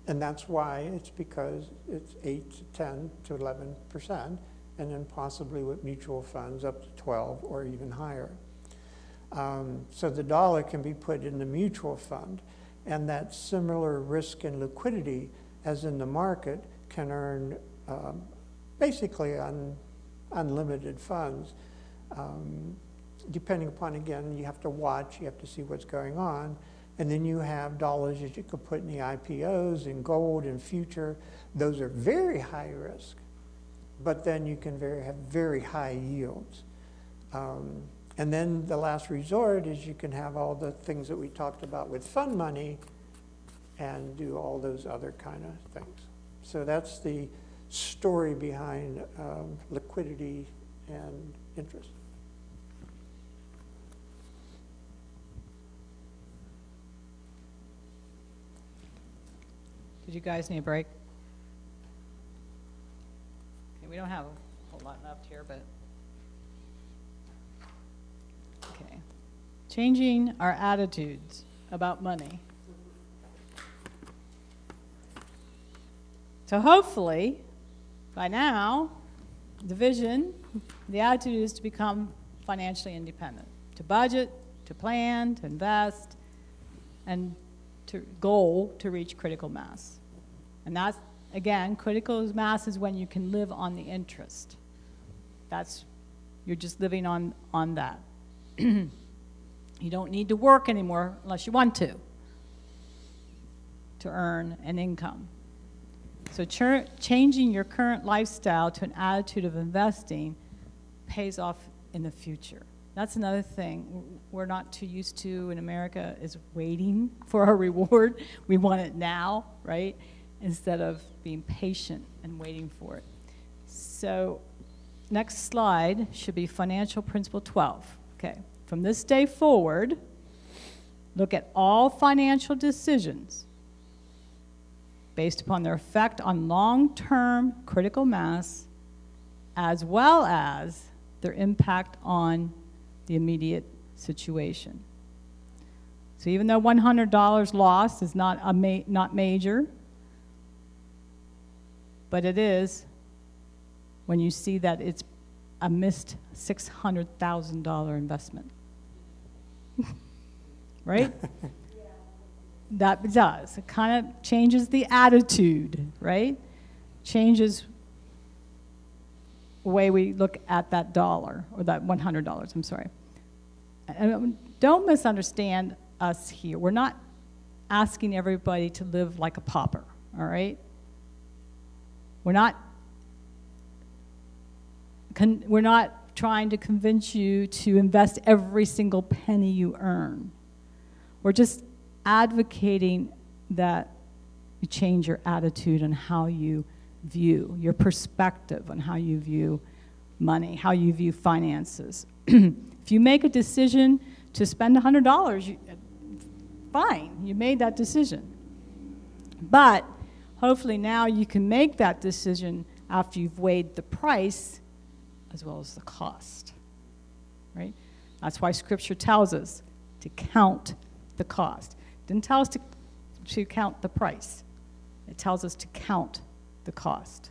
Speaker 3: And that's why it's because it's 8 to 10 to 11%, and then possibly with mutual funds up to 12 or even higher. So the dollar can be put in the mutual fund, and that similar risk and liquidity as in the market can earn basically unlimited funds. Depending upon, again, you have to watch, you have to see what's going on. And then you have dollars that you could put in the IPOs, in gold, in future. Those are very high risk, but then you can have very high yields. And then the last resort is you can have all the things that we talked about with fund money and do all those other kind of things. So that's the story behind liquidity and interest.
Speaker 1: Did you guys need a break? Okay, we don't have a whole lot left here, but okay. Changing our attitudes about money. So hopefully, by now, the vision, the attitude is to become financially independent, to budget, to plan, to invest, and to goal to reach critical mass. And that's, again, critical mass is when you can live on the interest. That's, you're just living on that. You don't need to work anymore unless you want to earn an income. So changing your current lifestyle to an attitude of investing pays off in the future. That's another thing we're not too used to in America, is waiting for our reward. We want it now, right? Instead of being patient and waiting for it. So next slide should be financial principle 12. Okay, from this day forward, look at all financial decisions based upon their effect on long-term critical mass, as well as their impact on the immediate situation. So even though $100 lost is not major, but it is when you see that it's a missed $600,000 investment. Right? That does. It kind of changes the attitude, right? Changes the way we look at that dollar, or that $100, I'm sorry. And don't misunderstand us here. We're not asking everybody to live like a pauper, all right? We're not we're not trying to convince you to invest every single penny you earn. We're just advocating that you change your attitude on how you view, your perspective on how you view money, how you view finances. If you make a decision to spend $100, fine, you made that decision. But hopefully now you can make that decision after you've weighed the price as well as the cost, right? That's why Scripture tells us to count the cost. It didn't tell us to count the price. It tells us to count the cost.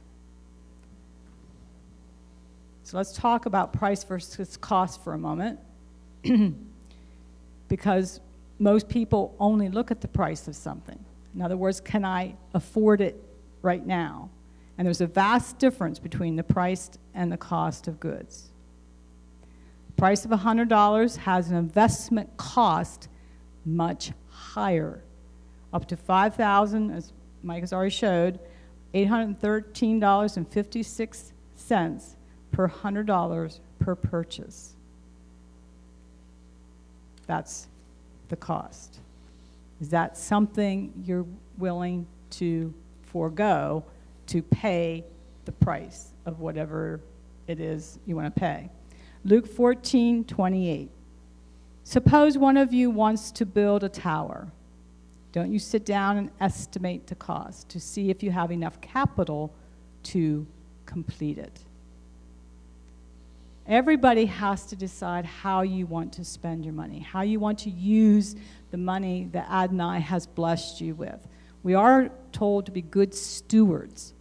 Speaker 1: So let's talk about price versus cost for a moment, because most people only look at the price of something. In other words, can I afford it right now? And there's a vast difference between the price and the cost of goods. The price of $100 has an investment cost much higher, up to $5,000, as Mike has already showed, $813.56 per $100 per purchase. That's the cost. Is that something you're willing to forego to pay the price of whatever it is you want to pay? Luke 14:28. Suppose one of you wants to build a tower. Don't you sit down and estimate the cost to see if you have enough capital to complete it. Everybody has to decide how you want to spend your money, how you want to use the money that Adonai has blessed you with. We are told to be good stewards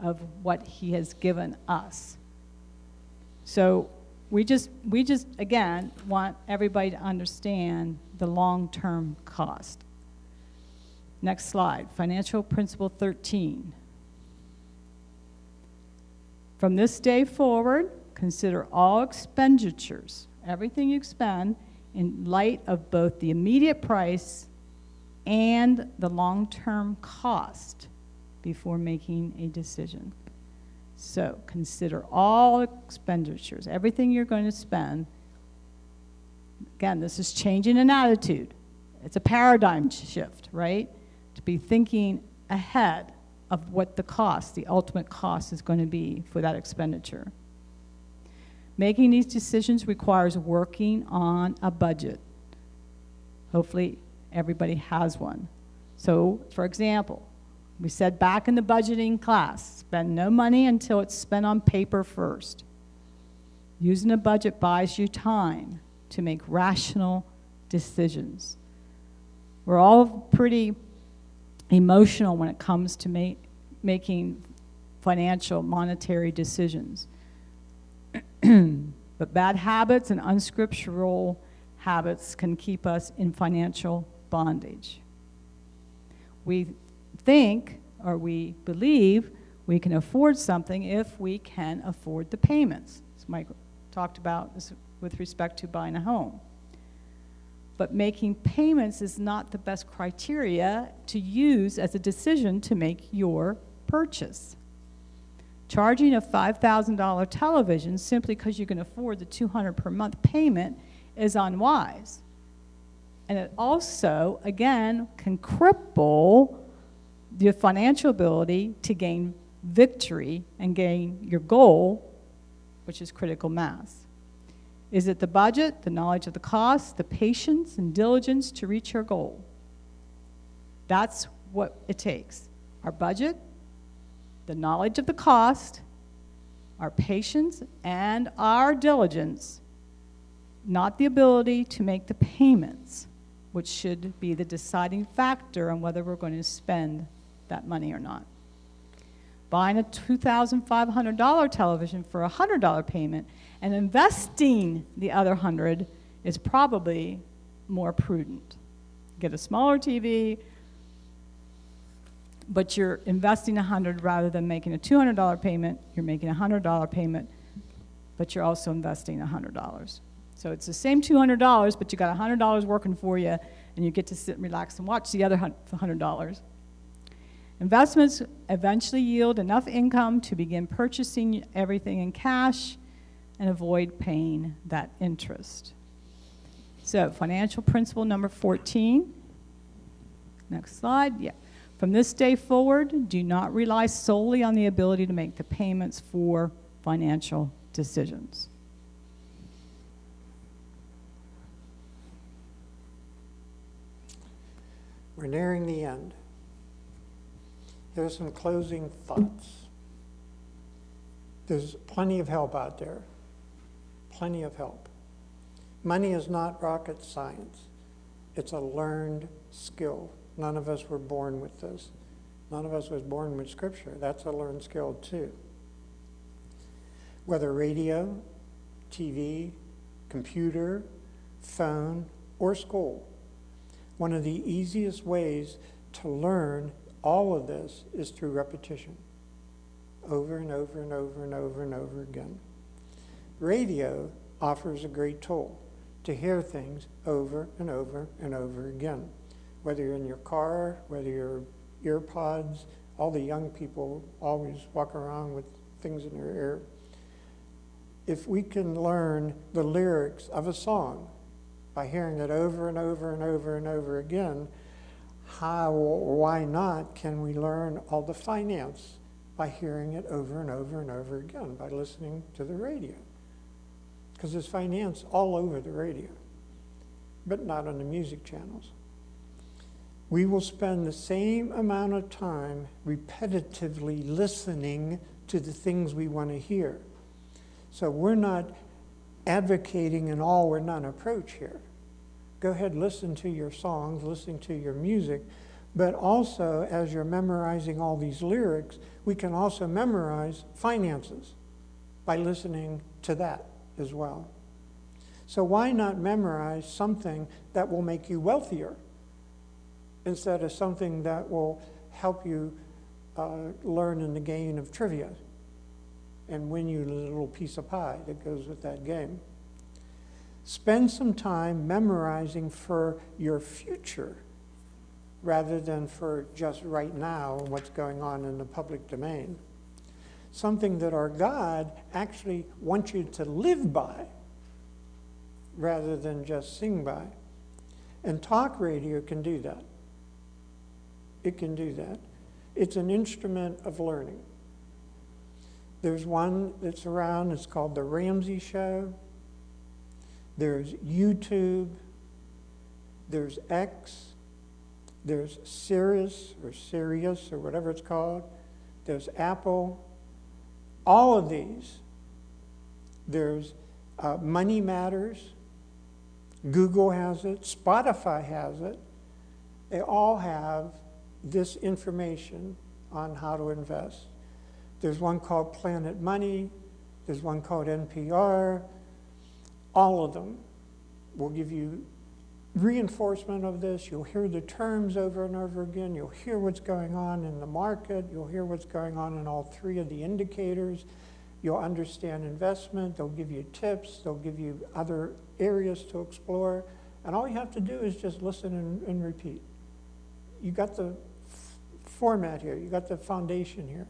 Speaker 1: of what he has given us. So we just again want everybody to understand the long-term cost. Next slide, financial principle 13. From this day forward, consider all expenditures, everything you spend, in light of both the immediate price and the long-term cost before making a decision. So consider all expenditures, everything you're going to spend. Again, this is changing an attitude. It's a paradigm shift, right? To be thinking ahead of what the cost, the ultimate cost is going to be for that expenditure. Making these decisions requires working on a budget. Hopefully everybody has one. So, for example, we said back in the budgeting class, spend no money until it's spent on paper first. Using a budget buys you time to make rational decisions. We're all pretty emotional when it comes to making financial, monetary decisions. But bad habits and unscriptural habits can keep us in financial bondage. We think, or we believe, we can afford something if we can afford the payments. As Mike talked about this with respect to buying a home. But making payments is not the best criteria to use as a decision to make your purchase. Charging a $5,000 television simply because you can afford the $200 per month payment is unwise. And it also, again, can cripple your financial ability to gain victory and gain your goal, which is critical mass. Is it the budget, the knowledge of the cost, the patience and diligence to reach your goal? That's what it takes. Our budget, the knowledge of the cost, our patience, and our diligence, not the ability to make the payments, which should be the deciding factor on whether we're going to spend that money or not. Buying a $2,500 television for a $100 payment and investing the other $100 is probably more prudent. Get a smaller TV, but you're investing $100 rather than making a $200 payment. You're making a $100 payment, but you're also investing $100. So it's the same $200, but you got $100 working for you, and you get to sit and relax and watch the other $100. Investments eventually yield enough income to begin purchasing everything in cash, and avoid paying that interest. So financial principle number 14. Next slide. Yeah. From this day forward, do not rely solely on the ability to make the payments for financial decisions.
Speaker 3: We're nearing the end. Here's some closing thoughts. There's plenty of help out there. Plenty of help. Money is not rocket science. It's a learned skill. None of us were born with this. None of us was born with Scripture. That's a learned skill too. Whether radio, TV, computer, phone, or school, one of the easiest ways to learn all of this is through repetition. Over and over and over and over and over again. Radio offers a great tool to hear things over and over and over again. Whether you're in your car, whether you're earpods, all the young people always walk around with things in their ear. If we can learn the lyrics of a song by hearing it over and over and over and over again, why not can we learn all the finance by hearing it over and over and over again, by listening to the radio? Because there's finance all over the radio, but not on the music channels. We will spend the same amount of time repetitively listening to the things we want to hear. So we're not advocating an all or none approach here. Go ahead, listen to your songs, listen to your music, but also as you're memorizing all these lyrics, we can also memorize finances by listening to that as well. So why not memorize something that will make you wealthier instead of something that will help you learn in the game of trivia and win you a little piece of pie that goes with that game? Spend some time memorizing for your future rather than for just right now and what's going on in the public domain. Something that our God actually wants you to live by rather than just sing by. And talk radio can do that. It can do that. It's an instrument of learning. There's one that's around, it's called The Ramsey Show. There's YouTube. There's X. There's Sirius or whatever it's called. There's Apple. All of these. There's Money Matters. Google has it. Spotify has it. They all have this information on how to invest. There's one called Planet Money. There's one called NPR. All of them will give you reinforcement of this. You'll hear the terms over and over again. You'll hear what's going on in the market. You'll hear what's going on in all three of the indicators. You'll understand investment. They'll give you tips. They'll give you other areas to explore. And all you have to do is just listen and repeat. You got the format here. You got the foundation here.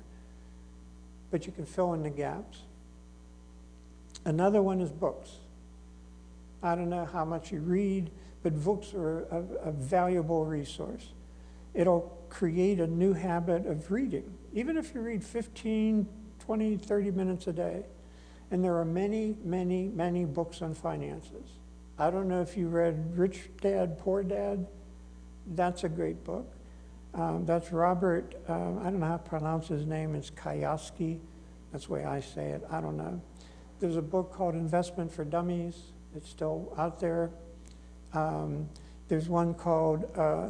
Speaker 3: But you can fill in the gaps. Another one is books. I don't know how much you read, but books are a valuable resource. It'll create a new habit of reading, even if you read 15, 20, 30 minutes a day. And there are many, many, many books on finances. I don't know if you read Rich Dad, Poor Dad. That's a great book. That's Robert, I don't know how to pronounce his name. It's Kiyosaki. That's the way I say it. I don't know. There's a book called Investment for Dummies. It's still out there. There's one called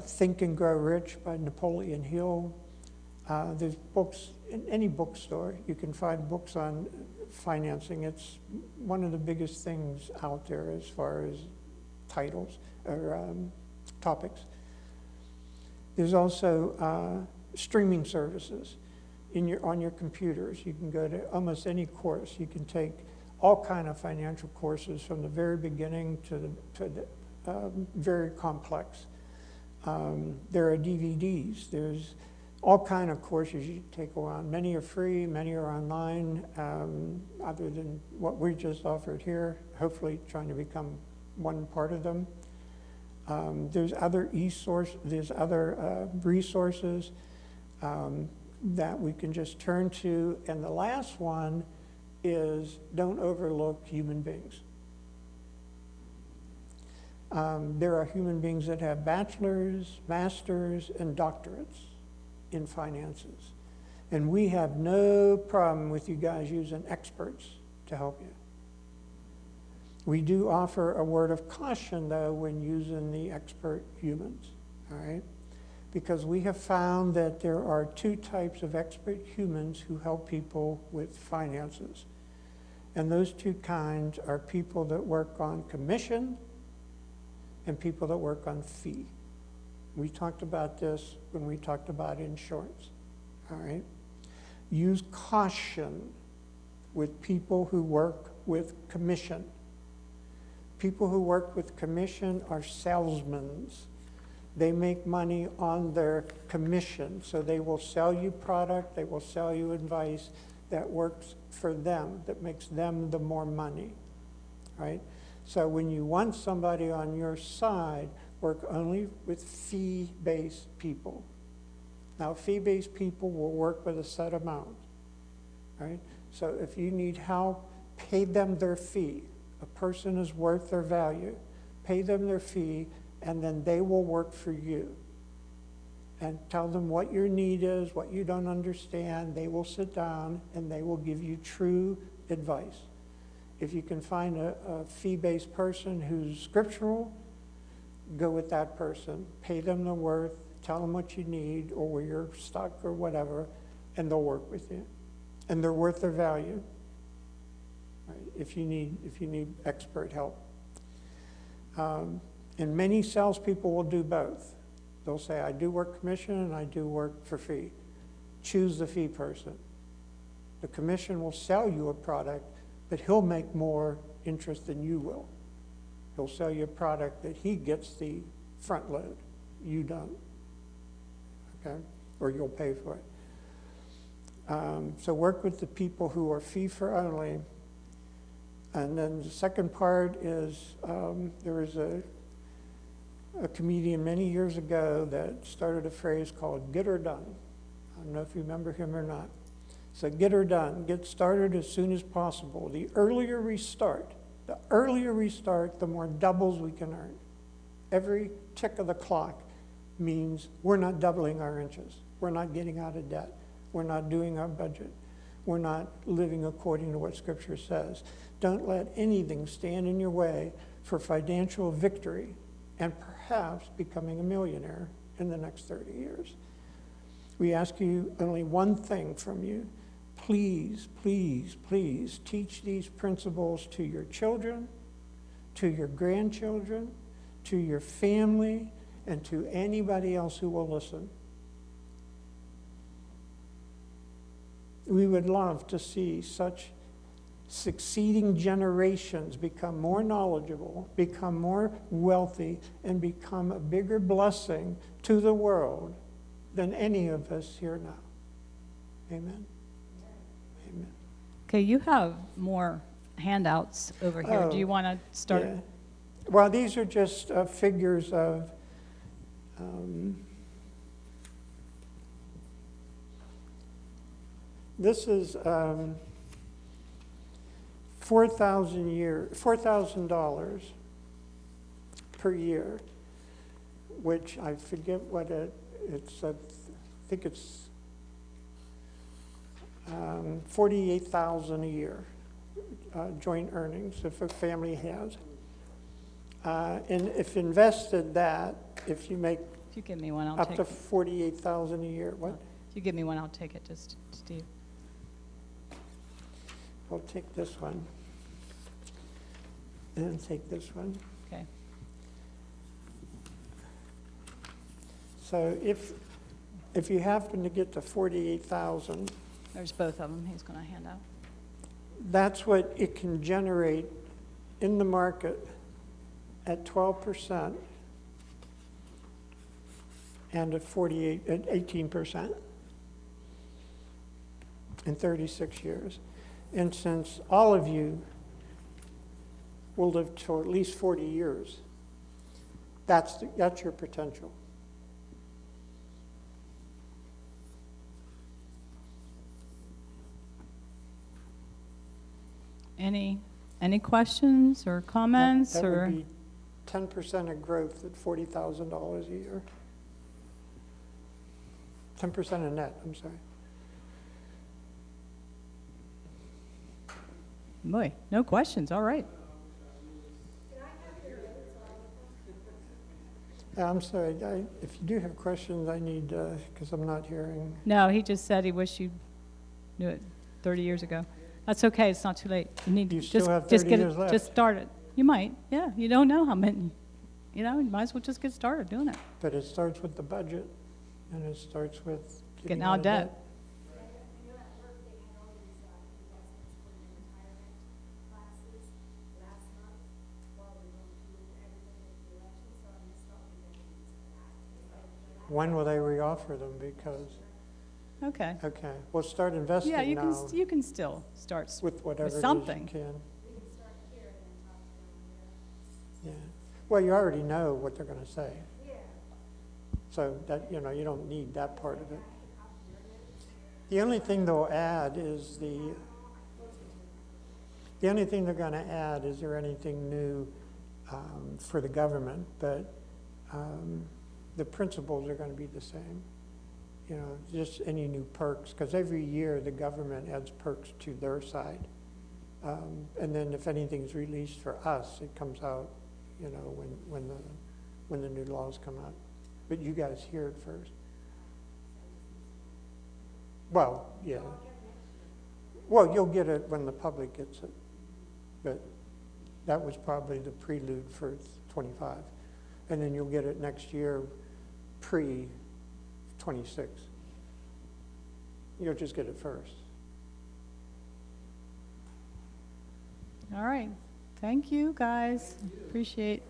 Speaker 3: Think and Grow Rich by Napoleon Hill. There's books in any bookstore. You can find books on financing. It's one of the biggest things out there as far as titles or topics. There's also streaming services on your computers. You can go to almost any course. You can take all kind of financial courses from the very beginning to the very complex. There are DVDs. all kind of courses you take on. Many are free, many are online, other than what we just offered here, hopefully trying to become one part of them. There's other resources that we can just turn to. And the last one is don't overlook human beings. There are human beings that have bachelors, masters, and doctorates in finances. And we have no problem with you guys using experts to help you. We do offer a word of caution, though, when using the expert humans, all right? Because we have found that there are two types of expert humans who help people with finances. And those two kinds are people that work on commission and people that work on fee. We talked about this when we talked about insurance, all right? Use caution with people who work with commission. People who work with commission are salesmen. They make money on their commission, so they will sell you product, they will sell you advice that works for them, that makes them the more money, right? So when you want somebody on your side, work only with fee-based people. Now, fee-based people will work with a set amount, right? So if you need help, pay them their fee. A person is worth their value. Pay them their fee, and then they will work for you. And tell them what your need is, what you don't understand. They will sit down, and they will give you true advice. If you can find a fee-based person who's scriptural, go with that person. Pay them the worth, tell them what you need, or where you're stuck or whatever, and they'll work with you. And they're worth their value. Right, if you need expert help. And many salespeople will do both. They'll say, I do work commission and I do work for fee. Choose the fee person. The commission will sell you a product, but he'll make more interest than you will. He'll sell you a product that he gets the front load. You don't. Okay? Or you'll pay for it. So work with the people who are fee for only. And then the second part is there was a comedian many years ago that started a phrase called get her done. I don't know if you remember him or not. So get her done. Get started as soon as possible. The earlier we start, the more doubles we can earn. Every tick of the clock means we're not doubling our inches. We're not getting out of debt. We're not doing our budget. We're not living according to what Scripture says. Don't let anything stand in your way for financial victory and perhaps becoming a millionaire in the next 30 years. We ask you only one thing from you. Please, please, please teach these principles to your children, to your grandchildren, to your family, and to anybody else who will listen. We would love to see such succeeding generations become more knowledgeable, become more wealthy, and become a bigger blessing to the world than any of us here now. Amen. Amen.
Speaker 1: Okay, you have more handouts over here.
Speaker 3: Oh,
Speaker 1: Do you want to start?
Speaker 3: Yeah. Well, these are just figures of this is $4,000 per year, which I forget what it's. I think it's $48,000 a year, joint earnings if a family has. And if invested that, if you make
Speaker 1: If you give me one, I'll
Speaker 3: up
Speaker 1: take
Speaker 3: to
Speaker 1: it.
Speaker 3: $48,000 a year, what?
Speaker 1: If you give me one, I'll take it. Just Steve.
Speaker 3: I'll take this one. And take this one.
Speaker 1: Okay.
Speaker 3: So if you happen to get to 48,000,
Speaker 1: There's both of them. He's going to hand out.
Speaker 3: that's what it can generate in the market at 12% and at 18%. in 36 years. And since all of you will live to at least 40 years, that's your potential.
Speaker 1: Any questions or comments
Speaker 3: That
Speaker 1: or?
Speaker 3: would be 10% of growth at $40,000 a year. 10% of net, I'm sorry.
Speaker 1: Boy, no questions, all right.
Speaker 3: I'm sorry, if you do have questions, I need, because I'm not hearing.
Speaker 1: No, he just said he wished you knew it 30 years ago. That's okay, it's not too late. You need to
Speaker 3: You still have 30
Speaker 1: get
Speaker 3: years
Speaker 1: it,
Speaker 3: left.
Speaker 1: just start it. You might, yeah, you don't know how many. You know, you might as well just get started doing it.
Speaker 3: But it starts with the budget, and it starts with
Speaker 1: Getting out of debt.
Speaker 4: You know, at work, they had all these, investments for the retirement classes last month while we were going through everything with the election, so I missed all the meetings for that.
Speaker 3: When will they reoffer them? Because,
Speaker 1: Okay.
Speaker 3: okay, we'll start investing
Speaker 1: Yeah,
Speaker 3: now
Speaker 1: you can still start
Speaker 3: with whatever it is you
Speaker 1: something.
Speaker 3: can.
Speaker 4: We can start here and then talk to them
Speaker 3: Yeah. Well, you already know what they're going to say,
Speaker 4: here. Yeah.
Speaker 3: so that, you know, you don't need that part of it. The only thing they'll add is the only thing they're going to add, is there anything new for the government, but the principles are going to be the same. You know, just any new perks, because every year the government adds perks to their side. And then if anything's released for us, it comes out, you know, when the new laws come out. But you guys hear it first. Well, yeah. Well, you'll get it when the public gets it. But that was probably the prelude for 25. And then you'll get it next year, pre-26. You'll just get it first.
Speaker 1: All right. Thank you, guys. Appreciate